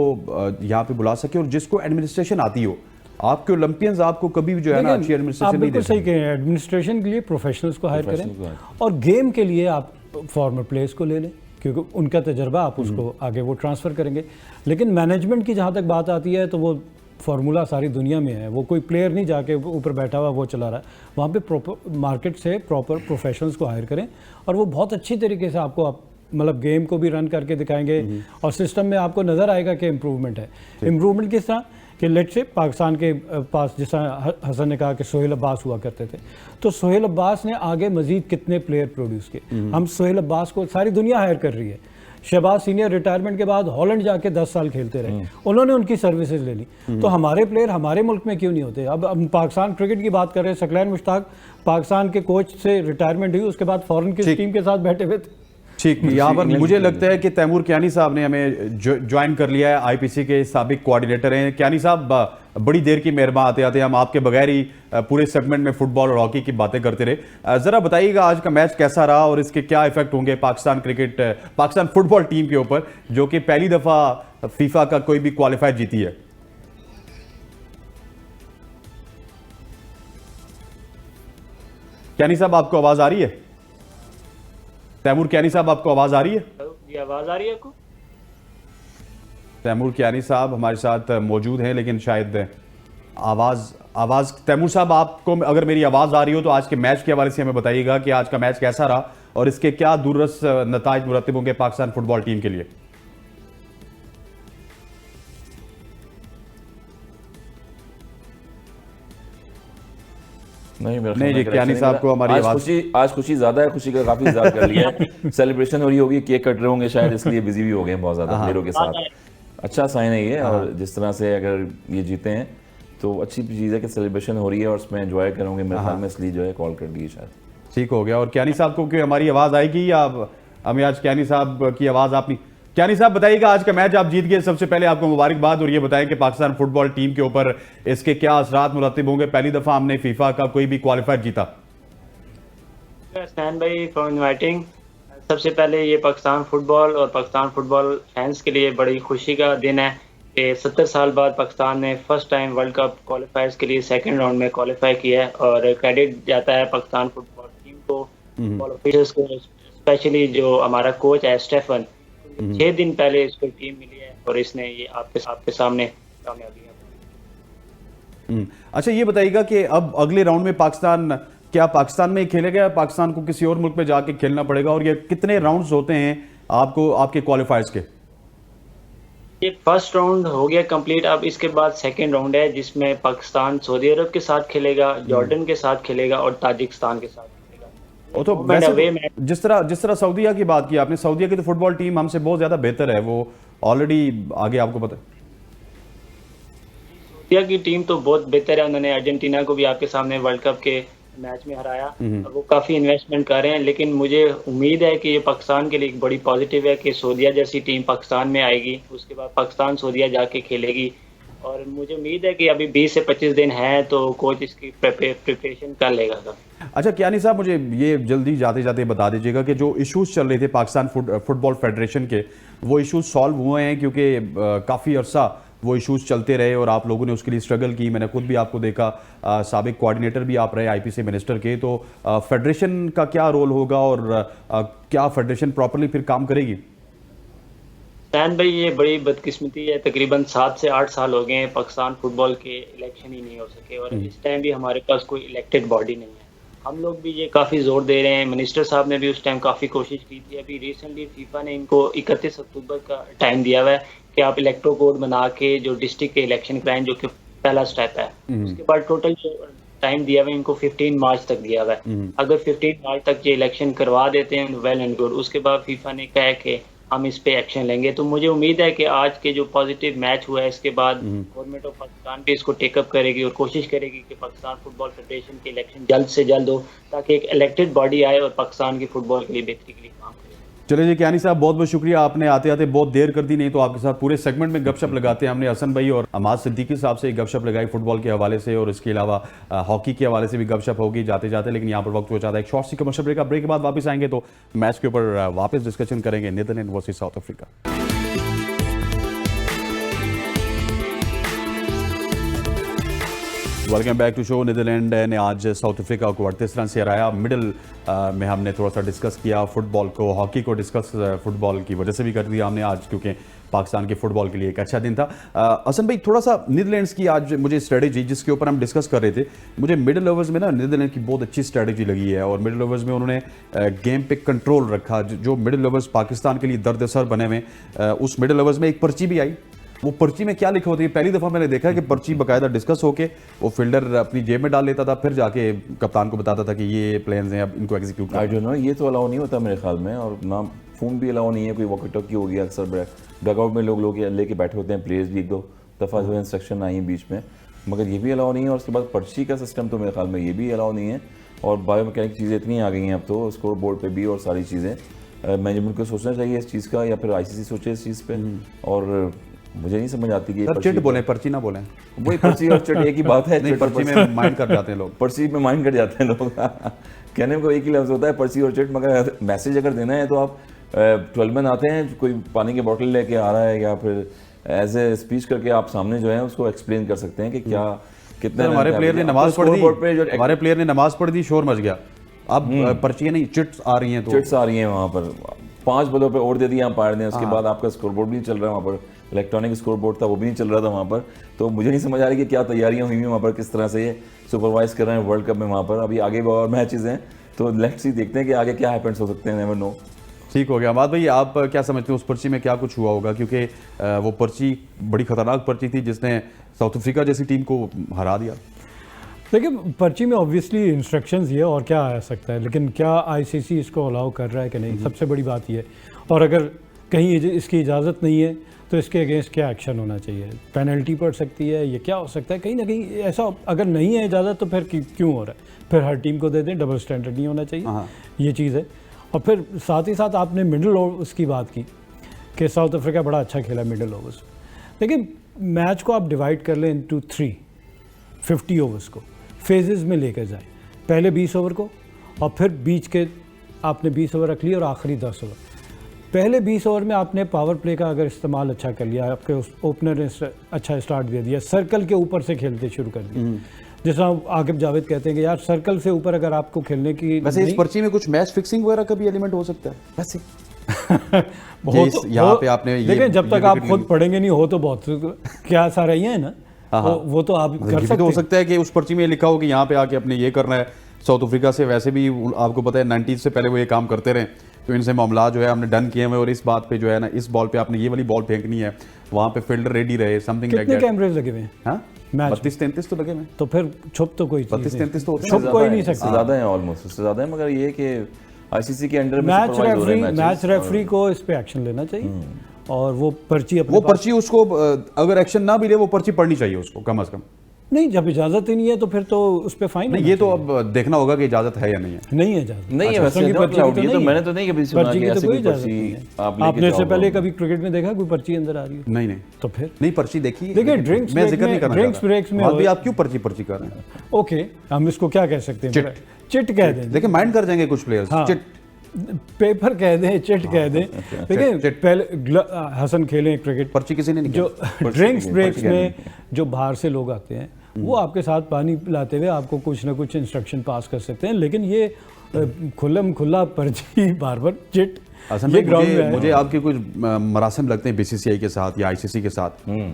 Speaker 1: यहाँ पे बुला सके और जिसको एडमिनिस्ट्रेशन आती हो। आपके ओलंपियंस आपको कभी भी जो है ना अच्छी एडमिनिस्ट्रेशन नहीं दे सकते।
Speaker 3: सही कहें, एडमिनिस्ट्रेशन के लिए प्रोफेशनल्स को हायर करें, और गेम के लिए आप फॉर्मर प्लेयर्स को ले लें, क्योंकि उनका तजर्बा आप उसको आगे वो ट्रांसफ़र करेंगे। लेकिन मैनेजमेंट की जहाँ तक बात आती है, तो वो फार्मूला सारी दुनिया में है, वो कोई प्लेयर नहीं जाके ऊपर बैठा हुआ वो चला रहा है। वहाँ पे प्रॉपर मार्केट से प्रॉपर प्रोफेशनल्स को हायर करें, और वो बहुत अच्छी तरीके से आपको मतलब गेम को भी रन करके दिखाएंगे, और सिस्टम में आपको नज़र आएगा कि इम्प्रूवमेंट है। इम्प्रूवमेंट किस तरह कि लेट से पाकिस्तान के पास, जैसा हसन ने कहा कि सोहेल अब्बास हुआ करते थे, तो सोहेल अब्बास ने आगे मजीद कितने प्लेयर प्रोड्यूस किए। हम सोहेल अब्बास को सारी दुनिया हायर कर रही है। शहबाज सीनियर रिटायरमेंट के बाद हॉलैंड जाके 10 साल खेलते रहे, उन्होंने उनकी सर्विसेज ले ली। तो हमारे प्लेयर हमारे मुल्क में क्यों नहीं होते? अब हम पाकिस्तान क्रिकेट की बात कर रहे हैं, सकलैन मुश्ताक पाकिस्तान के कोच से रिटायरमेंट हुई, उसके बाद फॉरेन की टीम के साथ बैठे हुए थे।
Speaker 1: ठीक, यहाँ पर मुझे लगता है कि तैमूर कियानी साहब ने हमें ज्वाइन कर लिया है, आईपीसी के साबिक कोऑर्डिनेटर हैं। कियानी साहब, बड़ी देर की मेहरबान आते आते हम आपके बगैर ही पूरे सेगमेंट में फुटबॉल और हॉकी की बातें करते रहे। ज़रा बताइएगा आज का मैच कैसा रहा और इसके क्या इफेक्ट होंगे पाकिस्तान फुटबॉल टीम के ऊपर, जो कि पहली दफ़ा फीफा का कोई भी क्वालिफायर जीती है। कियानी साहब, आपको आवाज़ आ रही है? तैमूर कियानी साहब, आपको आवाज आ रही है?
Speaker 4: ये आवाज आ रही है आपको?
Speaker 1: तैमूर कियानी साहब हमारे साथ मौजूद हैं, लेकिन शायद आवाज तैमूर साहब, आपको अगर मेरी आवाज आ रही हो तो आज के मैच के हवाले से हमें बताइएगा कि आज का मैच कैसा रहा और इसके क्या दूररस नताइज मुरतब होंगे पाकिस्तान फुटबॉल टीम के लिए।
Speaker 2: नहीं
Speaker 1: जी, कियानी साहब को हमारी
Speaker 2: आज खुशी ज्यादा है, खुशी का काफी इज़हार कर लिया है। सेलिब्रेशन हो रही होगी, केक कट रहे होंगे शायद, इसलिए बिजी भी हो गए बहुत ज्यादा प्लेयरों के साथ। अच्छा साइन है ये, और जिस तरह से अगर ये जीते हैं तो अच्छी चीज़ है कि सेलिब्रेशन हो रही है और उसमें एंजॉय करूँगे। मेरे ख्याल में इसलिए जो है कॉल कर दी शायद
Speaker 1: ठीक हो गया। और कियानी साहब को क्यों हमारी आवाज़ आएगी या हमें आज कियानी साहब की आवाज़ आपने? कियानी साहब बताइएगा, आज का मैच आप जीत गए, सबसे पहले आपको मुबारकबाद, और ये बताएं कि पाकिस्तान फुटबॉल टीम के ऊपर इसके क्या असरात मुरतब होंगे? पहली दफ़ा हमने फीफा का कोई भी क्वालिफायर जीता।
Speaker 4: हसन भाई फॉर इनवाइटिंग। सबसे पहले ये पाकिस्तान फुटबॉल और पाकिस्तान फुटबॉल फैंस के लिए बड़ी खुशी का दिन है कि 70 साल बाद पाकिस्तान ने फर्स्ट टाइम वर्ल्ड कप क्वालिफायर्स के लिए सेकंड राउंड में क्वालिफाई किया है, और क्रेडिट जाता है पाकिस्तान फुटबॉल टीम को, ऑफिसर्स को, स्पेशली जो हमारा कोच है स्टेफन। 6 दिन पहले इसको टीम मिली है और इसने ये आपके सामने कामयाबी है।
Speaker 1: अच्छा, ये बताइएगा कि अब अगले राउंड में पाकिस्तान में ही खेलेगा, पाकिस्तान को किसी और मुल्क में जाके खेलना पड़ेगा, और ये कितने राउंड्स होते हैं आपके क्वालिफायर्स के?
Speaker 4: ये फर्स्ट राउंड हो गया कंप्लीट, अब इसके बाद सेकंड राउंड है जिसमें पाकिस्तान सऊदी अरब के साथ खेलेगा, जॉर्डन के साथ खेलेगा और ताजिकिस्तान के साथ खेलेगा।
Speaker 1: वो तो
Speaker 4: मैंने
Speaker 1: वैसे
Speaker 4: अवे मैच
Speaker 1: जिस तरह सऊदीया की बात की आपने, सऊदीया की तो फुटबॉल टीम हमसे बहुत ज्यादा बेहतर है, वो ऑलरेडी आगे, आपको पता है।
Speaker 4: इंडिया की टीम तो बहुत बेहतर है, उन्होंने अर्जेंटीना को भी आपके सामने वर्ल्ड कप के मैच में हराया और वो काफ़ी इन्वेस्टमेंट कर रहे हैं। लेकिन मुझे उम्मीद है कि ये पाकिस्तान के लिए एक बड़ी पॉजिटिव है कि सऊदीया जैसी टीम पाकिस्तान में आएगी, उसके बाद पाकिस्तान सऊदीया जाके खेलेगी। और मुझे उम्मीद है कि अभी 20 से 25 दिन हैं तो कोच इसकी प्रिपरेशन कर लेगा सब।
Speaker 1: अच्छा कियानी साहब, मुझे ये जल्दी जाते जाते बता दीजिएगा कि जो इश्यूज चल रहे थे पाकिस्तान फुटबॉल फेडरेशन के, वो इश्यूज सॉल्व हुए हैं? क्योंकि काफ़ी अरसा वो इश्यूज चलते रहे और आप लोगों ने उसके लिए स्ट्रगल की। मैंने खुद भी आपको देखा, साबिक कोऑर्डिनेटर भी आप रहे आईपीसी मिनिस्टर के। तो फेडरेशन का क्या रोल होगा और क्या फेडरेशन प्रॉपरली फिर काम करेगी?
Speaker 4: सैन भाई, ये बड़ी बदकिस्मती है, तकरीबन 7 से 8 साल हो गए हैं पाकिस्तान फुटबॉल के इलेक्शन ही नहीं हो सके और इस टाइम भी हमारे पास कोई इलेक्टेड बॉडी नहीं है। हम लोग भी ये काफ़ी ज़ोर दे रहे हैं, मिनिस्टर साहब ने भी उस टाइम काफ़ी कोशिश की थी। अभी रिसेंटली फीफा ने इनको 31 अक्टूबर का टाइम दिया हुआ है कि आप इलेक्ट्रो कोड बना के जो डिस्ट्रिक्ट के इलेक्शन कराएं, जो कि पहला स्टेप है। उसके बाद टोटल जो टाइम दिया हुआ है इनको 15 मार्च तक दिया हुआ है। अगर 15 मार्च तक ये इलेक्शन करवा देते हैं वेल एंड गुड, उसके बाद फीफा ने कहा है कि हम इस पे एक्शन लेंगे। तो मुझे उम्मीद है कि आज के जो पॉजिटिव मैच हुआ है इसके बाद गवर्नमेंट ऑफ पाकिस्तान भी इसको टेकअप करेगी और कोशिश करेगी कि पाकिस्तान फुटबॉल फेडरेशन के इलेक्शन जल्द से जल्द हो, ताकि एक इलेक्टेड बॉडी आए और पाकिस्तान की फुटबॉल के लिए बेहतरी के लिए काम करे।
Speaker 1: चलिए जी कियानी साहब, बहुत बहुत शुक्रिया, आपने आते आते बहुत देर कर दी, नहीं तो आपके साथ पूरे सेगमेंट में गपशप लगाते हैं। हमने हसन भाई और अमाद सिद्दीकी साहब से गपशप लगाई फुटबॉल के हवाले से और इसके अलावा हॉकी के हवाले से भी गपशप होगी जाते जाते। लेकिन यहाँ पर वक्त हो जाता है एक शॉर्ट सी कमर्शियल ब्रेक। ब्रेक के बाद वापस आएंगे तो मैच के ऊपर वापस डिस्कशन करेंगे, Netherland versus South Africa. Welcome back to show. Netherland ने आज साउथ अफ्रीका को 38 रन से हराया। मिडिल में हमने थोड़ा सा डिस्कस किया फुटबॉल को, हॉकी को डिस्कस फुटबॉल की वजह से भी कर दिया हमने आज, क्योंकि पाकिस्तान के फुटबॉल के लिए एक अच्छा दिन था। हसन भाई, थोड़ा सा नीदरलैंड्स की आज मुझे स्ट्रेटेजी जिसके ऊपर हम डिस्कस कर रहे थे, मुझे मिडिल ओवर्स में ना नीदरलैंड की बहुत अच्छी स्ट्रेटेजी लगी है और मिडिल ओवर्स में उन्होंने गेम पे कंट्रोल रखा। जो मिडिल ओवर्स पाकिस्तान के लिए दर्द-ए-सर बने हुए, उस मिडिल ओवर्स में एक पर्ची भी आई। वो पर्ची में क्या लिखा होती है, पहली दफ़ा मैंने देखा है कि पर्ची बाकायदा डिस्कस होके वो फील्डर अपनी जेब में डाल लेता था, फिर जाके कप्तान को बताता था कि ये प्लान्स हैं, अब इनको एग्जीक्यूट
Speaker 2: आई डोंट नो, ये तो अलाउ नहीं होता मेरे ख्याल में। और ना फ़ोन भी अलाउ नहीं है, कोई वॉकी टॉकी हो गया। अक्सर डगआउट में लोग लेके बैठे होते हैं प्लेयर्स भी, एक दो दफ़ा जो है इंस्ट्रक्शन आई है बीच में, मगर ये भी अलाउ नहीं है। और उसके बाद पर्ची का सिस्टम तो मेरे ख्याल में ये भी अलाउ नहीं है। और बायोमैकेनिक चीज़ें इतनी आ गई हैं अब तो, स्कोर बोर्ड पर भी और सारी चीज़ें। मैनेजमेंट को सोचना चाहिए इस चीज़ का, या फिर आईसीसी सोचे इस चीज़ पे। और मुझे नहीं समझ आती कि
Speaker 1: चिट बोले, पर्ची ना बोलें।
Speaker 2: वही पर्ची और चिट एक ही बात है।
Speaker 1: नहीं, पर्ची में माइंड कर जाते हैं लोग।
Speaker 2: पर्ची में माइंड कर जाते हैं लोग। कहने को एक ही लफ्ज़ होता है पर्ची और चिट, मगर मैसेज अगर देना है तो आप 12 मैन आते हैं, कोई पानी की बोतल लेके आ रहा है, या फिर एज ए स्पीच करके आप सामने जो है उसको एक्सप्लेन कर सकते हैं कि क्या कितने।
Speaker 1: हमारे प्लेयर ने नमाज पढ़ दी, हमारे प्लेयर ने नमाज पढ़ दी, शोर मच गया। अब पर्चियां नहीं, चिट्स आ रही हैं, तो
Speaker 2: चिट्स आ रही हैं वहाँ पर। 5 बलों पे और दे दिया अंपायर ने, उसके बाद आपका स्कोरबोर्ड भी नहीं चल रहा है वहाँ पर। इलेक्ट्रॉनिक स्कोरबोर्ड था, वो भी नहीं चल रहा था वहाँ पर। तो मुझे नहीं समझ आ रही कि क्या तैयारियाँ हुई हैं वहाँ पर, किस तरह से ये सुपरवाइज कर रहे हैं वर्ल्ड कप में वहाँ पर। अभी आगे और मैचेस हैं, तो लेट्स सी, देखते हैं कि आगे क्या हैपेंस हो सकते हैं, नेवर नो।
Speaker 1: ठीक हो गया। अमाद भाई, आप क्या समझते हैं उस पर्ची में क्या कुछ हुआ होगा? क्योंकि वो पर्ची बड़ी खतरनाक पर्ची थी जिसने साउथ अफ्रीका जैसी टीम को हरा दिया।
Speaker 3: देखिए, पर्ची में ऑब्वियसली इंस्ट्रक्शंस ये और क्या आ सकता है, लेकिन क्या आईसीसी इसको अलाउ कर रहा है कि नहीं, सबसे बड़ी बात ये है। और अगर कहीं इसकी इजाज़त नहीं है तो इसके अगेंस्ट क्या एक्शन होना चाहिए, पेनल्टी पड़ सकती है, ये क्या हो सकता है। कहीं ना कहीं ऐसा अगर नहीं है इजाज़त तो फिर क्यों हो रहा है, फिर हर टीम को दे दें, डबल स्टैंडर्ड नहीं होना चाहिए, ये चीज़ है। और फिर साथ ही साथ आपने मिडिल ओवर्स की बात की कि साउथ अफ्रीका बड़ा अच्छा खेला मिडिल ओवर्स। देखिए, मैच को आप डिवाइड कर लें इनटू 3 50 ओवर्स को फेजेस में लेकर जाए। पहले 20 ओवर को और फिर बीच के आपने 20 ओवर रख लिए और आखिरी 10 ओवर। पहले 20 ओवर में आपने पावर प्ले का अगर इस्तेमाल अच्छा कर लिया, आपके उस ओपनर ने अच्छा स्टार्ट दे दिया, सर्कल के ऊपर से खेलते शुरू कर दिया, जैसा आकिब जावेद कहते हैं कि यार सर्कल से ऊपर अगर आपको खेलने की।
Speaker 1: वैसे इस पर्ची में कुछ मैच फिक्सिंग वगैरह का भी एलिमेंट हो सकता है वैसे?
Speaker 3: यहाँ पे आपने देखिए, जब तक आप खुद पढ़ेंगे नहीं हो तो बहुत क्या सारा ही है ना, वो तो आप कर सकते।
Speaker 1: तो हो सकता है कि उस पर्ची में लिखा हो कि यहाँ पे आके अपने ये करना है। साउथ अफ्रीका से वैसे भी आपको पता है 90s से पहले वो ये काम करते रहे, तो इनसे मामला जो है हमने डन किए हुए, और इस बात पे जो है ना, इस बॉल पे आपने ये वाली बॉल फेंकनी है, वहाँ पे फील्डर रेडी रहे, समथिंग लाइक दैट।
Speaker 3: कितने कैमरेज लगे हुए हैं? मैच
Speaker 1: 32-33 तो लगे में,
Speaker 3: तो फिर छुप तो कोई चीज़
Speaker 1: 32-33 तो होते हैं।
Speaker 3: छुप कोई नहीं सकता।
Speaker 2: इससे ज़्यादा है, ऑलमोस्ट इससे ज़्यादा है, मगर ये कि आईसीसी के अंडर में
Speaker 3: मैच रेफरी को इस पे एक्शन लेना चाहिए और वो पर्ची अपने
Speaker 1: वो पर्ची उसको अगर एक्शन ना भी ले वो पर्ची पढ़नी चाहिए उसको कम से कम।
Speaker 3: नहीं, जब इजाजत ही नहीं है तो फिर तो उस पे फाइन
Speaker 1: नहीं, ये तो अब देखना होगा कि इजाजत है या नहीं है।
Speaker 3: नहीं है इजाजत।
Speaker 2: नहीं है
Speaker 3: अच्छा,
Speaker 2: वैसे
Speaker 3: की
Speaker 2: not
Speaker 3: पर्ची की
Speaker 2: allowed,
Speaker 3: तो
Speaker 2: ये तो
Speaker 3: नहीं
Speaker 2: मैंने
Speaker 3: है।
Speaker 2: तो नहीं कभी सुना
Speaker 3: पर्ची
Speaker 2: कि
Speaker 3: की तो
Speaker 2: ऐसी
Speaker 3: कोई
Speaker 2: कोई
Speaker 3: इजाजत
Speaker 2: पर्ची
Speaker 3: नहीं है।
Speaker 2: आप लेके
Speaker 3: आपने इससे
Speaker 2: जाओ।
Speaker 3: पहले कभी क्रिकेट में देखा कोई पर्ची अंदर आ रही है?
Speaker 1: नहीं नहीं
Speaker 3: तो फिर
Speaker 1: नहीं, पर्ची देखी
Speaker 3: देखिए,
Speaker 1: लेकिन
Speaker 3: ड्रिंक्स
Speaker 1: मैं
Speaker 3: ब्रेक
Speaker 1: जिक्र नहीं
Speaker 3: में-
Speaker 1: करना
Speaker 3: ड्रिंक्स
Speaker 1: चाहता।
Speaker 3: ब्रेक्स में
Speaker 1: बात भी
Speaker 3: हो-
Speaker 1: आप क्यों पर्ची कर रहे हैं?
Speaker 3: ओके, हम इसको क्या कह सकते हैं?
Speaker 1: चिट।
Speaker 3: चिट कह दें,
Speaker 1: देखिए माइंड कर जाएंगे कुछ प्लेयर्स।
Speaker 3: हाँ।
Speaker 1: चिट
Speaker 3: पेपर कह दें, चिट कह दें। देखिए
Speaker 1: चिट।
Speaker 3: पहले हसन खेले क्रिकेट,
Speaker 1: पर्ची किसी ने नहीं
Speaker 3: जो
Speaker 1: किया।
Speaker 3: ड्रिंक्स ब्रेक्स में जो बाहर से लोग आते हैं वो आपके साथ पानी पिलाते हुए आपको कुछ ना कुछ इंस्ट्रक्शन पास कर सकते हैं, लेकिन ये खुल्लम खुल्ला पर्ची बार बार चिट
Speaker 1: असल
Speaker 3: ये
Speaker 1: में
Speaker 3: ग्राउंड में
Speaker 1: मुझे,
Speaker 3: है।
Speaker 1: मुझे आपके कुछ मरासिम लगते हैं बीसीसीआई के साथ या आईसीसी के साथ,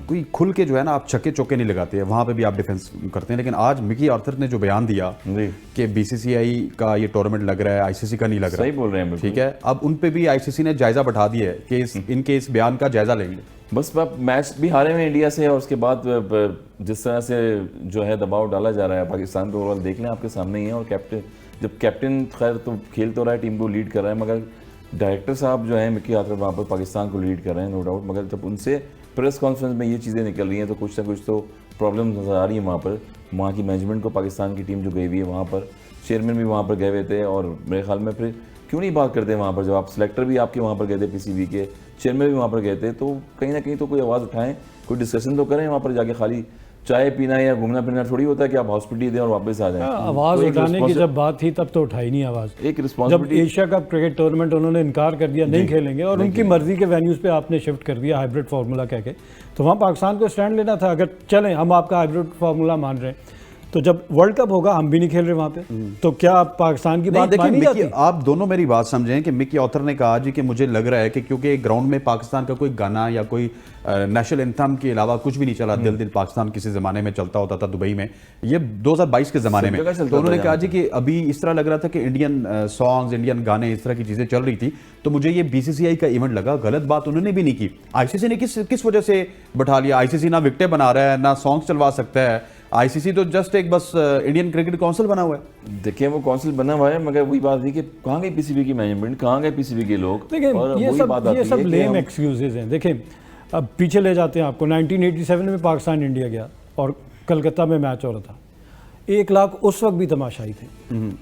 Speaker 1: कोई खुल के जो है ना आप छक्के चौके नहीं लगाते हैं, वहां पे भी आप डिफेंस करते हैं। लेकिन आज मिकी आर्थर ने जो बयान दिया
Speaker 2: जी।
Speaker 1: कि बीसीसीआई का ये टूर्नामेंट लग रहा है, आईसीसी का नहीं लग रहा,
Speaker 2: सही बोल रहे हैं बिल्कुल।
Speaker 1: ठीक है, अब उन पे भी आईसीसी ने जायजा बैठा दिया है कि इनके इस बयान का जायजा लेंगे।
Speaker 2: बस अब मैच भी हारे हुए इंडिया से, और उसके बाद जिस तरह से जो है दबाव डाला जा रहा है पाकिस्तान पे, ओवरऑल देख लें आपके सामने ही है। और कैप्टन खैर तो खेल तो रहा है, टीम को लीड कर रहा है, मगर डायरेक्टर साहब जो है मिकी आर्थर वहाँ पर पाकिस्तान को लीड कर रहे हैं, नो डाउट। मगर जब उनसे प्रेस कॉन्फ्रेंस में ये चीज़ें निकल रही हैं तो कुछ ना कुछ तो प्रॉब्लम नज़र आ रही है वहाँ पर। वहाँ की मैनेजमेंट को, पाकिस्तान की टीम जो गई हुई है वहाँ पर, चेयरमैन भी वहाँ पर गए हुए थे, और मेरे ख्याल में फिर क्यों नहीं बात करते वहाँ पर, जब आप सिलेक्टर भी आपके वहाँ पर गए थे, पीसीबी के चेयरमैन भी वहाँ पर गए थे, तो कहीं ना कहीं तो कोई आवाज़ उठाएं, कोई डिस्कशन तो करें वहाँ पर जाके। खाली चाय पीना या घूमना फिरना थोड़ी होता है कि आप हॉस्पिटल दें और वापस आ जाएं।
Speaker 3: आवाज़
Speaker 2: तो एक
Speaker 3: उठाने की
Speaker 2: responsi-
Speaker 3: जब बात थी तब तो उठाई नहीं आवाज़।
Speaker 2: एक
Speaker 3: जब
Speaker 2: responsibility
Speaker 3: Asia cup cricket tournament उन्होंने इनकार कर दिया, नहीं खेलेंगे, और उनकी मर्जी के वेन्यूज़ पे आपने शिफ्ट कर दिया हाइब्रिड फार्मूला कह के, तो वहाँ पाकिस्तान को स्टैंड लेना था। अगर चलें हम आपका हाइब्रिड फार्मूला मान रहे हैं, तो जब वर्ल्ड कप होगा हम भी नहीं खेल रहे वहाँ पे, तो क्या पाकिस्तान की बात मानी जाती?
Speaker 1: देखिए आप दोनों मेरी बात समझें कि मिकी आर्थर ने कहा जी कि मुझे लग रहा है कि क्योंकि ग्राउंड में पाकिस्तान का कोई गाना या कोई नेशनल एंथम के अलावा कुछ भी नहीं चला, दिल दिल पाकिस्तान किसी ज़माने में चलता होता था दुबई में, ये 2022 के ज़माने में, तो उन्होंने कहा जी कि अभी इस तरह लग रहा था कि इंडियन सॉन्ग्स, इंडियन गाने, इस तरह की चीज़ें चल रही थी, तो मुझे ये बीसीसीआई का इवेंट लगा। गलत बात उन्होंने भी नहीं की। आईसीसी ने किस वजह से बैठा लिया? आईसीसी ना विकेटें बना रहा है, ना सॉन्ग्स चलवा सकता है, आईसीसी तो जस्ट एक बस इंडियन क्रिकेट काउंसिल बना हुआ है।
Speaker 2: देखिए वो काउंसिल बना हुआ है, मगर वही बात थी कि कहाँ गई पीसीबी की मैनेजमेंट, कहाँ गए पीसीबी के लोग।
Speaker 3: देखिए
Speaker 2: और
Speaker 3: ये
Speaker 2: वही
Speaker 3: सब
Speaker 2: बात आती
Speaker 3: ये
Speaker 2: है
Speaker 3: सब
Speaker 2: कि
Speaker 3: लेम
Speaker 2: हम-
Speaker 3: एक्सक्यूजेज हैं। देखिए अब पीछे ले जाते हैं आपको, 1987 में पाकिस्तान इंडिया गया और कलकत्ता में मैच हो रहा था, 1 लाख उस वक्त भी तमाशाई थे।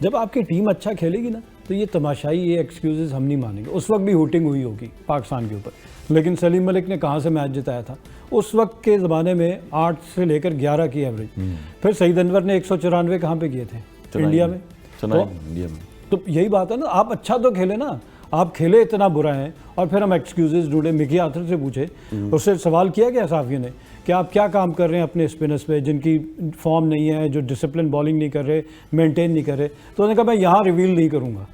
Speaker 3: जब आपकी टीम अच्छा खेलेगी ना तो ये तमाशाई, ये एक्सक्यूजेज हम नहीं मानेंगे। उस वक्त भी हुटिंग हुई होगी पाकिस्तान के ऊपर, लेकिन सलीम मलिक ने कहाँ से मैच जिताया था? उस वक्त के ज़माने में 8 से लेकर 11 की एवरेज। फिर सईद अनवर ने 194 कहाँ पे किए थे? इंडिया में।
Speaker 2: इंडिया में
Speaker 3: तो यही बात है ना, आप अच्छा तो खेले ना, आप खेले इतना बुरा है और फिर हम एक्सक्यूजेज ढूंढे। मिकी आर्थर से पूछे, उससे सवाल किया गया साफियों ने कि आप क्या काम कर रहे हैं अपने स्पिनर्स पे जिनकी फॉर्म नहीं है, जो डिसिप्लिन बॉलिंग नहीं कर रहे, मेंटेन नहीं कर रहे, तो उन्होंने कहा मैं यहाँ रिवील नहीं करूँगा।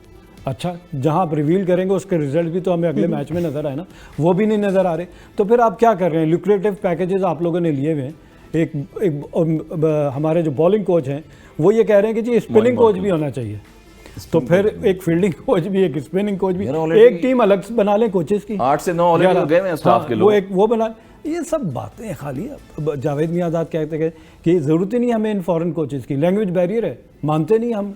Speaker 3: अच्छा, जहाँ आप रिवील करेंगे उसके रिजल्ट भी तो हमें अगले मैच में नज़र आए ना, वो भी नहीं नज़र आ रहे, तो फिर आप क्या कर रहे हैं? ल्यूक्रेटिव पैकेजेस आप लोगों ने लिए हुए हैं। एक हमारे जो बॉलिंग कोच हैं वो ये कह रहे हैं कि जी स्पिनिंग कोच भी होना चाहिए, तो फिर एक फील्डिंग कोच भी, एक स्पिनिंग कोच भी, एक टीम अलग से बना लें कोचेस की।
Speaker 2: 8 से 9 ऑलरेडी गए हैं स्टाफ के लोग,
Speaker 3: वो बना। ये सब बातें खाली। जावेद मियां आज़ाद कहते हैं कि ज़रूरत ही नहीं हमें इन फॉरेन कोचेस की, लैंग्वेज बैरियर है, मानते नहीं हम।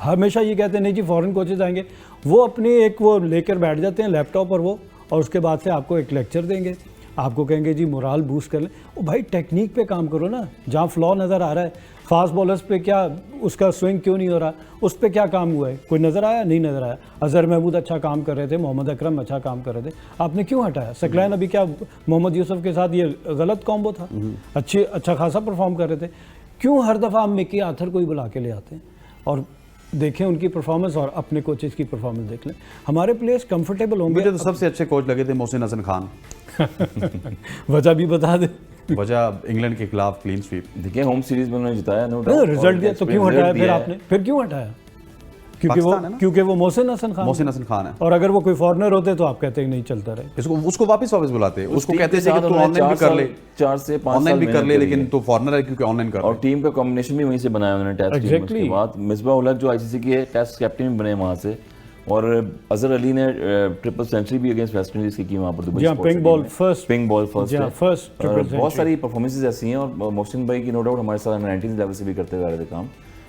Speaker 3: हमेशा ये कहते हैं नहीं जी फॉरेन कोचेस आएंगे, वो अपनी एक वो लेकर बैठ जाते हैं लैपटॉप पर वो, और उसके बाद से आपको एक लेक्चर देंगे, आपको कहेंगे जी मोराल बूस्ट कर लें। ओ भाई टेक्निक पे काम करो ना, जहाँ फ्लॉ नज़र आ रहा है, फास्ट बॉलर्स पे क्या उसका स्विंग क्यों नहीं हो रहा, उस पर क्या काम हुआ है? कोई नज़र आया? नहीं नज़र आया। अजहर महमूद अच्छा काम कर रहे थे, मोहम्मद अकरम अच्छा काम कर रहे थे, आपने क्यों हटाया? सकलैन अभी क्या मोहम्मद यूसुफ के साथ ये गलत कॉम्बो था? अच्छा खासा परफॉर्म कर रहे थे। क्यों हर दफ़ा हम मिकी आर्थर को ही बुला के ले आते हैं? और देखें उनकी परफॉर्मेंस और अपने कोचेस की परफॉर्मेंस देख लें, हमारे प्लेयर्स कंफर्टेबल होंगे।
Speaker 1: मुझे तो सबसे अच्छे कोच लगे थे मोहसिन हसन खान।
Speaker 3: वजह भी बता दे।
Speaker 1: वजह इंग्लैंड के खिलाफ क्लीन स्वीप।
Speaker 2: देखिए होम सीरीज में उन्होंने जिताया, नो
Speaker 3: रिजल्ट दिया, तो क्यों हटाया फिर आपने? फिर क्यों हटाया? क्योंकि वो मोहसिन हसन खान है। और अगर वो कोई फॉरेनर होते तो आप कहते हैं नहीं चलता रहे,
Speaker 1: उसको वापस बुलाते, उसको कहते थे कि तू ऑनलाइन भी कर ले,
Speaker 2: 4 से 5
Speaker 1: ऑनलाइन भी कर ले, लेकिन तू फॉरेनर है क्योंकि ऑनलाइन कर।
Speaker 2: और टीम का कॉम्बिनेशन भी वहीं से बनाया उन्होंने टेस्ट टीम में। उसके बाद मिसबाह उल हक जो आईसीसी के टेस्ट कैप्टन भी बने वहां से, और अजहर अली ने ट्रिपल सेंचुरी भी अगेंस्ट वेस्ट इंडीज की वहाँ पर दुबई
Speaker 3: जी हाँ,
Speaker 2: स्पोर्ट्स
Speaker 3: पिंक बॉल
Speaker 2: में।
Speaker 3: फर्स्ट
Speaker 2: पिंक बॉल फर्स्ट
Speaker 3: जी हाँ,
Speaker 2: है।
Speaker 3: फर्स्ट
Speaker 2: और
Speaker 3: ट्रिपल
Speaker 2: बहुत सारी परफॉर्मेंसेज ऐसी हैं और मोहसिन भाई की नो डाउट हमारे साथ 19 लेवल से भी करते हुए आ रहे थे काम।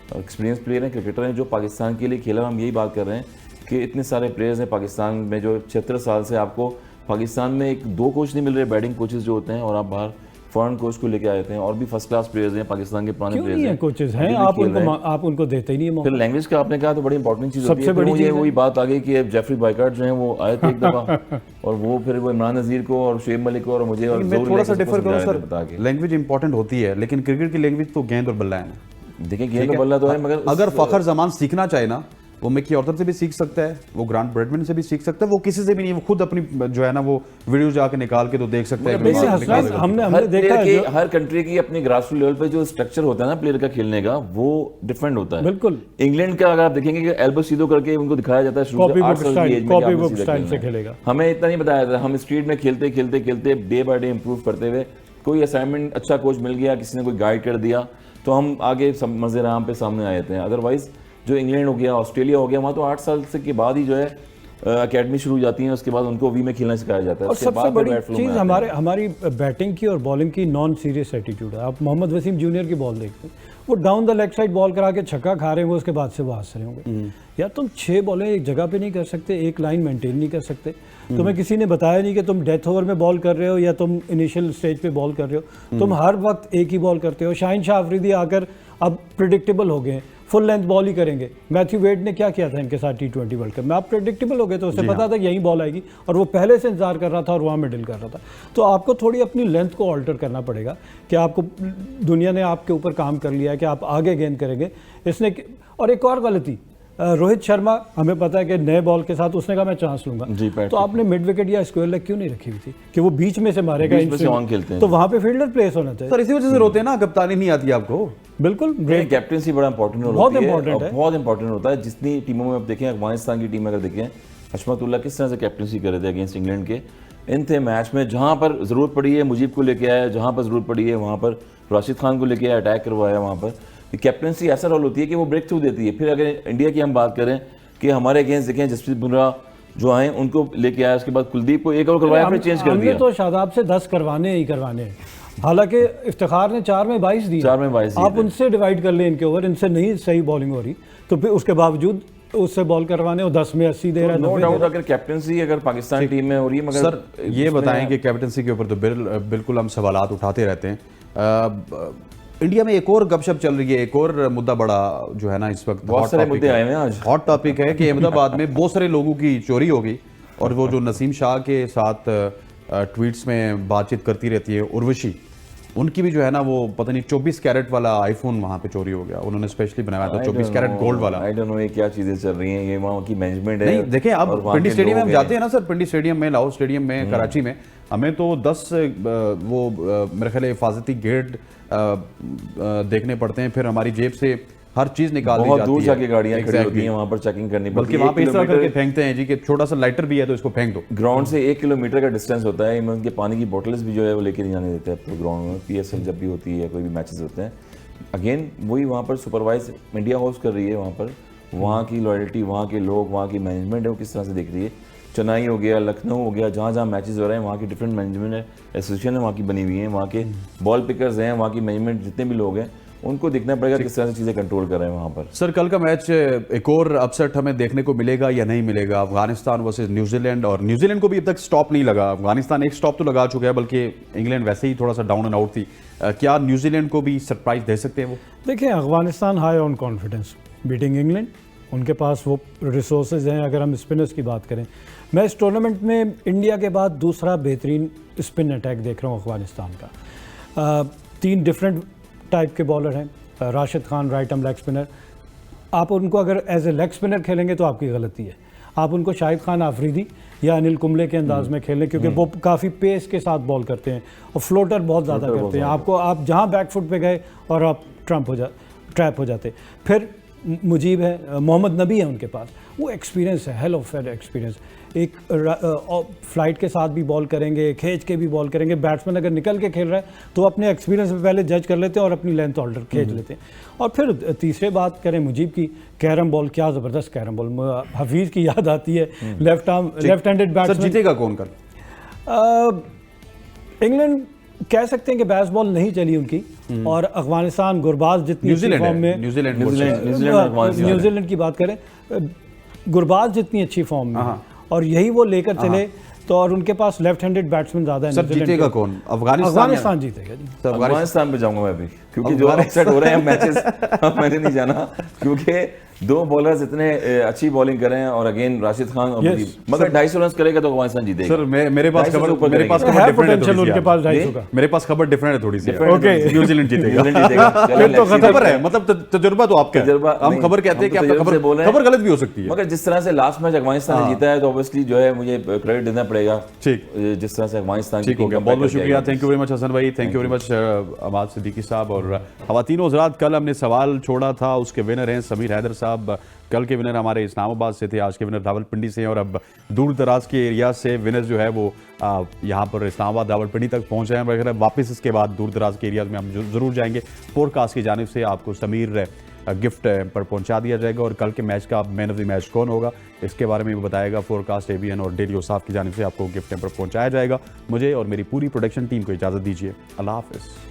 Speaker 2: और एक्सपीरियंस प्लेयर हैं, क्रिकेटर हैं जो पाकिस्तान के लिए खेला। हम यही बात कर रहे हैं कि इतने सारे प्लेयर्स हैं पाकिस्तान में जो 76 साल से आपको पाकिस्तान में एक दो कोच नहीं मिल रहे बैटिंग कोचेज जो होते हैं, और आप बाहर फॉरेन कोच को लेके आए थे और भी फर्स्ट क्लास प्लेयर्स हैं पाकिस्तान के पुराने
Speaker 3: क्यों
Speaker 2: प्लेयर्स
Speaker 3: नहीं है
Speaker 2: हैं,
Speaker 3: कोचेज
Speaker 2: अभी
Speaker 3: हैं,
Speaker 2: भी
Speaker 3: आप उनको देते ही नहीं है
Speaker 2: फिर
Speaker 3: मौका।
Speaker 2: लैंग्वेज का आपने कहा तो बड़ी इंपॉर्टेंट चीज़ होती
Speaker 3: सबसे
Speaker 2: है। फिर
Speaker 3: बड़ी
Speaker 2: मुझे
Speaker 3: चीज़ है।
Speaker 2: वही बात आ गई कि जेफरी बाइकार्ड जो हैं वो आए थे एक दफ़ा और वो फिर वो इमरान नज़ीर को और शुएब मलिक को और मुझे और
Speaker 1: मैं
Speaker 2: ज़ोर
Speaker 1: थोड़ा सा
Speaker 2: लेकर
Speaker 1: डिफर
Speaker 2: सबको
Speaker 1: करूँ
Speaker 2: समझा रहे थे बता
Speaker 1: सर,
Speaker 2: के।
Speaker 1: लैंग्वेज इंपॉर्टेंट होती है लेकिन क्रिकेट की लैंग्वेज तो गेंद और बल्ला है।
Speaker 2: देखिए गेंद बल्ला तो है मगर
Speaker 1: अगर फखर जमान सीखना चाहे ना, वो मिकी ऑर्थर से भी सीख सकता है, वो ग्रांट ब्रैडमैन से भी सीख सकता है, वो किसी से भी नहीं, वो खुद अपनी जो है ना वो वीडियो जाके निकाल के तो देख सकता है कि
Speaker 2: वैसे
Speaker 1: वो
Speaker 2: हंसना
Speaker 1: निकाल देगा।
Speaker 3: हमने
Speaker 2: हर
Speaker 3: देखा
Speaker 2: प्लेयर
Speaker 3: है
Speaker 2: की
Speaker 3: जो-
Speaker 2: हर कंट्री की अपनी ग्रासरूट लेवल पे जो स्ट्रक्चर होता है ना प्लेयर का खेलने का वो डिफरेंट होता है।
Speaker 3: बिल्कुल।
Speaker 2: इंग्लैंड का अगर आप देखेंगे कि एल्बो सीधो करके उनको दिखाया जाता है शुरू से
Speaker 3: Copy
Speaker 2: 8
Speaker 3: book
Speaker 2: साल
Speaker 3: style,
Speaker 2: की एज में कि
Speaker 3: copy
Speaker 2: आपने
Speaker 3: book
Speaker 2: सीधा
Speaker 3: style
Speaker 2: खेलना
Speaker 3: से
Speaker 2: है।
Speaker 3: खेलेगा।
Speaker 2: हमें इतना नहीं बताया जाता, हम स्ट्रीट में खेलते खेलते खेलते डे बाय डे इंप्रूव करते हुए कोई असाइनमेंट अच्छा कोच मिल गया, किसी ने कोई गाइड कर दिया तो हम आगे मजे आराम पे सामने आ जाते हैं। अदरवाइज जो इंग्लैंड हो गया, ऑस्ट्रेलिया हो गया, वहाँ तो 8 साल से के बाद ही जो है अकेडमी शुरू हो जाती है, उसके बाद उनको वी में खेलना सिखाया जाता है।
Speaker 3: और
Speaker 2: उसके
Speaker 3: सबसे
Speaker 2: बाद
Speaker 3: बड़ी
Speaker 2: बैट फ्लो में
Speaker 3: चीज़
Speaker 2: आते हैं।
Speaker 3: हमारी बैटिंग की और बॉलिंग की नॉन सीरियस एटीट्यूड है। आप मोहम्मद वसीम जूनियर की बॉल देखते हैं, वो down the leg side ball करा के छक्का खा रहे होंगे, उसके बाद से वो हंस रहे होंगे। या तुम 6 बॉलें एक जगह पे नहीं कर सकते, एक लाइन मेंटेन नहीं कर सकते। तुम्हें किसी ने बताया नहीं कि तुम डेथ ओवर में बॉल कर रहे हो या तुम इनिशियल स्टेज पे बॉल कर रहे हो, तुम हर वक्त एक ही बॉल करते हो। शाहीन शाह अफरीदी आकर अब प्रिडिक्टेबल हो गए, फुल लेंथ बॉल ही करेंगे। मैथ्यू वेड ने क्या किया था इनके साथ T20 वर्ल्ड कप में, आप प्रेडिक्टेबल हो गए, तो उसे पता था कि यही बॉल आएगी और वो पहले से इंतजार कर रहा था और वहाँ मिडिल कर रहा था। तो आपको थोड़ी अपनी लेंथ को ऑल्टर करना पड़ेगा कि आपको दुनिया ने आपके ऊपर काम कर लिया है कि आप आगे गेंद करेंगे। इसने और एक और गलती, रोहित शर्मा हमें पता है कि नए बॉल के साथ उसने कहा मैं चांस
Speaker 2: जी,
Speaker 3: लूंगा,
Speaker 2: पैट
Speaker 3: तो आपने मिड विकेट या स्क्वायर लेग क्यों नहीं रखी हुई थी कि वो बीच में से मारेगा,
Speaker 2: बीच में से
Speaker 3: इन
Speaker 2: ऑन खेलते हैं।
Speaker 3: तो वहाँ पे फील्डर प्लेस होना चाहिए।
Speaker 1: सर इसी वजह से रोते हैं ना, कप्तानी नहीं आती आपको।
Speaker 3: बिल्कुल
Speaker 2: ब्रेक कैप्टनसी बड़ा इंपॉर्टेंट रोल
Speaker 3: बहुत
Speaker 2: होती है
Speaker 3: important
Speaker 2: और
Speaker 3: है।
Speaker 2: बहुत इंपॉर्टेंट होता है। जितनी टीमों में आप देखें, अफगानिस्तान की टीम में अगर देखें, हशमतुल्ला किस तरह से कैप्टनसी कर रहे थे अगेंस्ट इंग्लैंड के, इन थे मैच में जहां पर जरूरत पड़ी है मुजीब को लेके आया, जहां पर जरूरत पड़ी है वहां पर राशिद खान को लेके आया, अटैक करवाया वहां पर। कैप्टनसी ऐसा रोल होती है कि वो ब्रेक थ्रू देती है। फिर अगर इंडिया की हम बात करें कि हमारे अगेंस्ट देखें, जसप्रीत बुमराह जो आए उनको लेके आया, उसके बाद कुलदीप को एक और करवाया, फिर चेंज कर
Speaker 3: हमने
Speaker 2: दिया।
Speaker 3: तो शादाब से 10 करवाने ही करवाने हैं। हालांकि इफ्तिखार ने 4 में 22 दिए,
Speaker 2: 4 में 22 दिए
Speaker 3: आप
Speaker 2: थे।
Speaker 3: उनसे डिवाइड कर लें इनके ओवर, इनसे नहीं सही बॉलिंग हो रही तो फिर उसके बावजूद उससे बॉल करवाने और 10 में 80 दे रहा है,
Speaker 2: नो
Speaker 3: 90
Speaker 2: डाउट अगर कैप्टनसी अगर पाकिस्तान टीम में हो रही है, मगर
Speaker 1: सर ये
Speaker 2: उसमें-
Speaker 1: बताएं कि कैप्टनसी के ऊपर तो बिल्कुल हम सवालात उठाते रहते हैं। इंडिया में एक और गपशप चल रही है, एक और मुद्दा बड़ा जो है ना इस वक्त
Speaker 2: बहुत सारे मुद्दे आए हुए हैं आज।
Speaker 1: हॉट टॉपिक है कि अहमदाबाद में बहुत सारे लोगों की चोरी हो गई और वो जो नसीम शाह के साथ ट्वीट्स में बातचीत करती रहती है उर्वशी, उनकी भी जो है ना वो पता नहीं 24 कैरेट वाला आईफोन वहां पे चोरी हो गया। उन्होंने स्पेशली बनाया था 24 कैरेट गोल्ड वाला।
Speaker 2: आई डोंट नो ये क्या चीजें चल रही हैं, ये वहाँ की मैनेजमेंट है।
Speaker 1: नहीं देखें, अब
Speaker 2: और वहाँ
Speaker 1: पिंडी
Speaker 2: के
Speaker 1: स्टेडियम में
Speaker 2: लोग
Speaker 1: हम
Speaker 2: हैं।
Speaker 1: जाते हैं ना सर, पिंडी स्टेडियम में, लाहौर स्टेडियम में, कराची में, हमें तो 10 मेरे ख्याल हिफाजती गेट देखने पड़ते हैं, फिर हमारी जेब से हर चीज निकाल ली
Speaker 2: बहुत
Speaker 1: जाती
Speaker 2: दूर
Speaker 1: है।
Speaker 2: जाके गाड़ियां खड़ी
Speaker 1: Exactly.
Speaker 2: होती हैं, वहाँ पर चेकिंग करनी पड़ती
Speaker 1: बल्कि
Speaker 2: है।
Speaker 1: वहाँ पे इस तरह
Speaker 2: 1 किलोमीटर
Speaker 1: करके फेंकते हैं जी कि छोटा सा लाइटर भी है तो इसको फेंक दो।
Speaker 2: ग्राउंड से 1 किलोमीटर का डिस्टेंस होता है। इवन उनके पानी की बोटल्स भी जो है वो लेके नहीं जाने देते अब तो ग्राउंड में। PSL जब भी होती है, कोई भी मैचेस होते हैं, अगेन वही वहाँ पर सुपरवाइज इंडिया होस्ट कर रही है। वहाँ पर वहाँ की लॉयल्टी, वहाँ के लोग, वहाँ की मैनेजमेंट है वो किस तरह से देख रही है। चेन्नई हो गया, लखनऊ हो गया, जहाँ जहाँ मैचेस हो रहे हैं वहाँ की डिफरेंट मैनेजमेंट है, एसोसिएशन है वहाँ की बनी हुई है, वहाँ के बॉल पिकर्स हैं, वहाँ की मैनेजमेंट जितने भी लोग हैं उनको देखना पड़ेगा किस तरह से चीज़ें कंट्रोल कर रहे हैं वहाँ पर।
Speaker 1: सर कल का मैच एक और अपसेट हमें देखने को मिलेगा या नहीं मिलेगा, अफगानिस्तान वर्सेस न्यूजीलैंड, और न्यूजीलैंड को भी अब तक स्टॉप नहीं लगा। अफगानिस्तान एक स्टॉप तो लगा चुका है, बल्कि इंग्लैंड वैसे ही थोड़ा सा डाउन एंड आउट थी। क्या न्यूजीलैंड को भी सरप्राइज दे सकते हैं वो?
Speaker 3: देखिए, Afghanistan high on confidence beating England, उनके पास वो रिसोर्सेज हैं। अगर हम स्पिनर्स की बात करें, मैं इस टूर्नामेंट में इंडिया के बाद दूसरा बेहतरीन स्पिन अटैक देख रहा हूँ अफगानिस्तान का। 3 डिफरेंट टाइप के बॉलर हैं। Rashid Khan right arm leg spinner, आप उनको अगर एज ए लेग स्पिनर खेलेंगे तो आपकी गलती है। आप उनको शाहिद खान आफरीदी या अनिल कुंबले के अंदाज में खेलें, क्योंकि वो काफ़ी पेस के साथ बॉल करते हैं और फ्लोटर बहुत ज़्यादा करते हैं। आपको आप जहाँ बैक फुट पे गए और आप ट्रैप हो जाते। फिर मुजीब है, मोहम्मद नबी है उनके पास, वो एक्सपीरियंस है, हेल ऑफ एक्सपीरियंस। एक फ्लाइट के साथ भी बॉल करेंगे, खींच के भी बॉल करेंगे। बैट्समैन अगर निकल के खेल रहा है तो अपने एक्सपीरियंस में पहले जज कर लेते हैं और अपनी लेंथ ऑर्डर खींच लेते हैं। और फिर तीसरे बात करें मुजीब की, कैरम बॉल, क्या ज़बरदस्त कैरम बॉल, हफीज़ की याद आती है, लेफ्ट हैंडेड
Speaker 1: सर
Speaker 3: बैट्समैन।
Speaker 1: जीतेगा कौन कल?
Speaker 3: इंग्लैंड कह सकते हैं कि बैस बॉल नहीं चली उनकी, और अफगानिस्तान गुरबाज जितनी अच्छी फॉर्म में, न्यूजीलैंड की बात करें, गुरबाज जितनी अच्छी फॉर्म में, और यही वो लेकर चले तो, और उनके पास लेफ्ट हैंडेड बैट्समैन ज्यादा है।
Speaker 1: सर जीतेगा कौन?
Speaker 3: अफगानिस्तान जीतेगा जी।
Speaker 1: सर
Speaker 2: अफगानिस्तान पे जाऊंगा मैं भी, क्योंकि जो अपसेट हो रहे हैं मैचेस मैंने नहीं जाना, क्योंकि दो बॉलर्स इतने अच्छी बॉलिंग कर रहे हैं, और अगेन राशिद खान और मुजीब, मगर 250 रन करेगा तो अफगानिस्तान जीतेगा।
Speaker 1: सर मेरे पास खबर
Speaker 3: है
Speaker 1: डिफरेंट
Speaker 3: potential उनके पास
Speaker 1: है
Speaker 3: 250 का।
Speaker 1: मेरे पास खबर डिफरेंट है थोड़ी सी।
Speaker 3: Okay.
Speaker 1: न्यूजीलैंड जीतेगा।
Speaker 2: न्यूजीलैंड जीतेगा। चलो,
Speaker 3: फिर तो
Speaker 2: let's see
Speaker 1: खबर
Speaker 2: देखते
Speaker 1: है,
Speaker 2: हैं।
Speaker 1: मतलब तजुर्बा तो आपका है।
Speaker 2: तजुर्बा
Speaker 1: हम
Speaker 2: नहीं,
Speaker 1: खबर कहते हैं कि
Speaker 2: हम तो
Speaker 1: आपका
Speaker 2: तजुर्बे से बोल रहे हैं।
Speaker 1: खबर गलत भी हो सकती है।
Speaker 2: मगर जिस तरह से लास्ट मैच अफगानिस्तान ने जीता है, तो ऑब्वियसली जो है मुझे क्रेडिट देना पड़ेगा।
Speaker 1: ठीक।
Speaker 2: जिस तरह से अफगानिस्तान
Speaker 1: ठीक हो गया, बहुत बहुत शुक्रिया, thank you very much Hasan भाई, thank you very much Amad Siddiqui साहब। और ख़वातीन हज़रात, कल हमने सवाल छोड़ा था, उसके विनर हैं समीर हैदर साहब। कल के विनर हमारे इस्लामाबाद से थे, आज के विनर रावलपिंडी से हैं, और अब दूर दराज के एरिया से विनर जो है वो यहाँ पर इस्लामाबाद रावलपिंडी तक पहुँच रहे हैं वगैरह। वापस इसके बाद दूर दराज के एरियाज़ में हम ज़रूर जाएंगे। फोरकास्ट की जानिब से आपको समीर गिफ्ट पर पहुंचा दिया जाएगा, और कल के मैच का मैन ऑफ द मैच कौन होगा इसके बारे में भी बताएगा फोरकास्ट ABN और डेली ओसाफ की जानिब से आपको गिफ्ट पर पहुंचाया जाएगा। मुझे और मेरी पूरी प्रोडक्शन टीम को इजाज़त दीजिए, अल्लाह हाफ़िज़।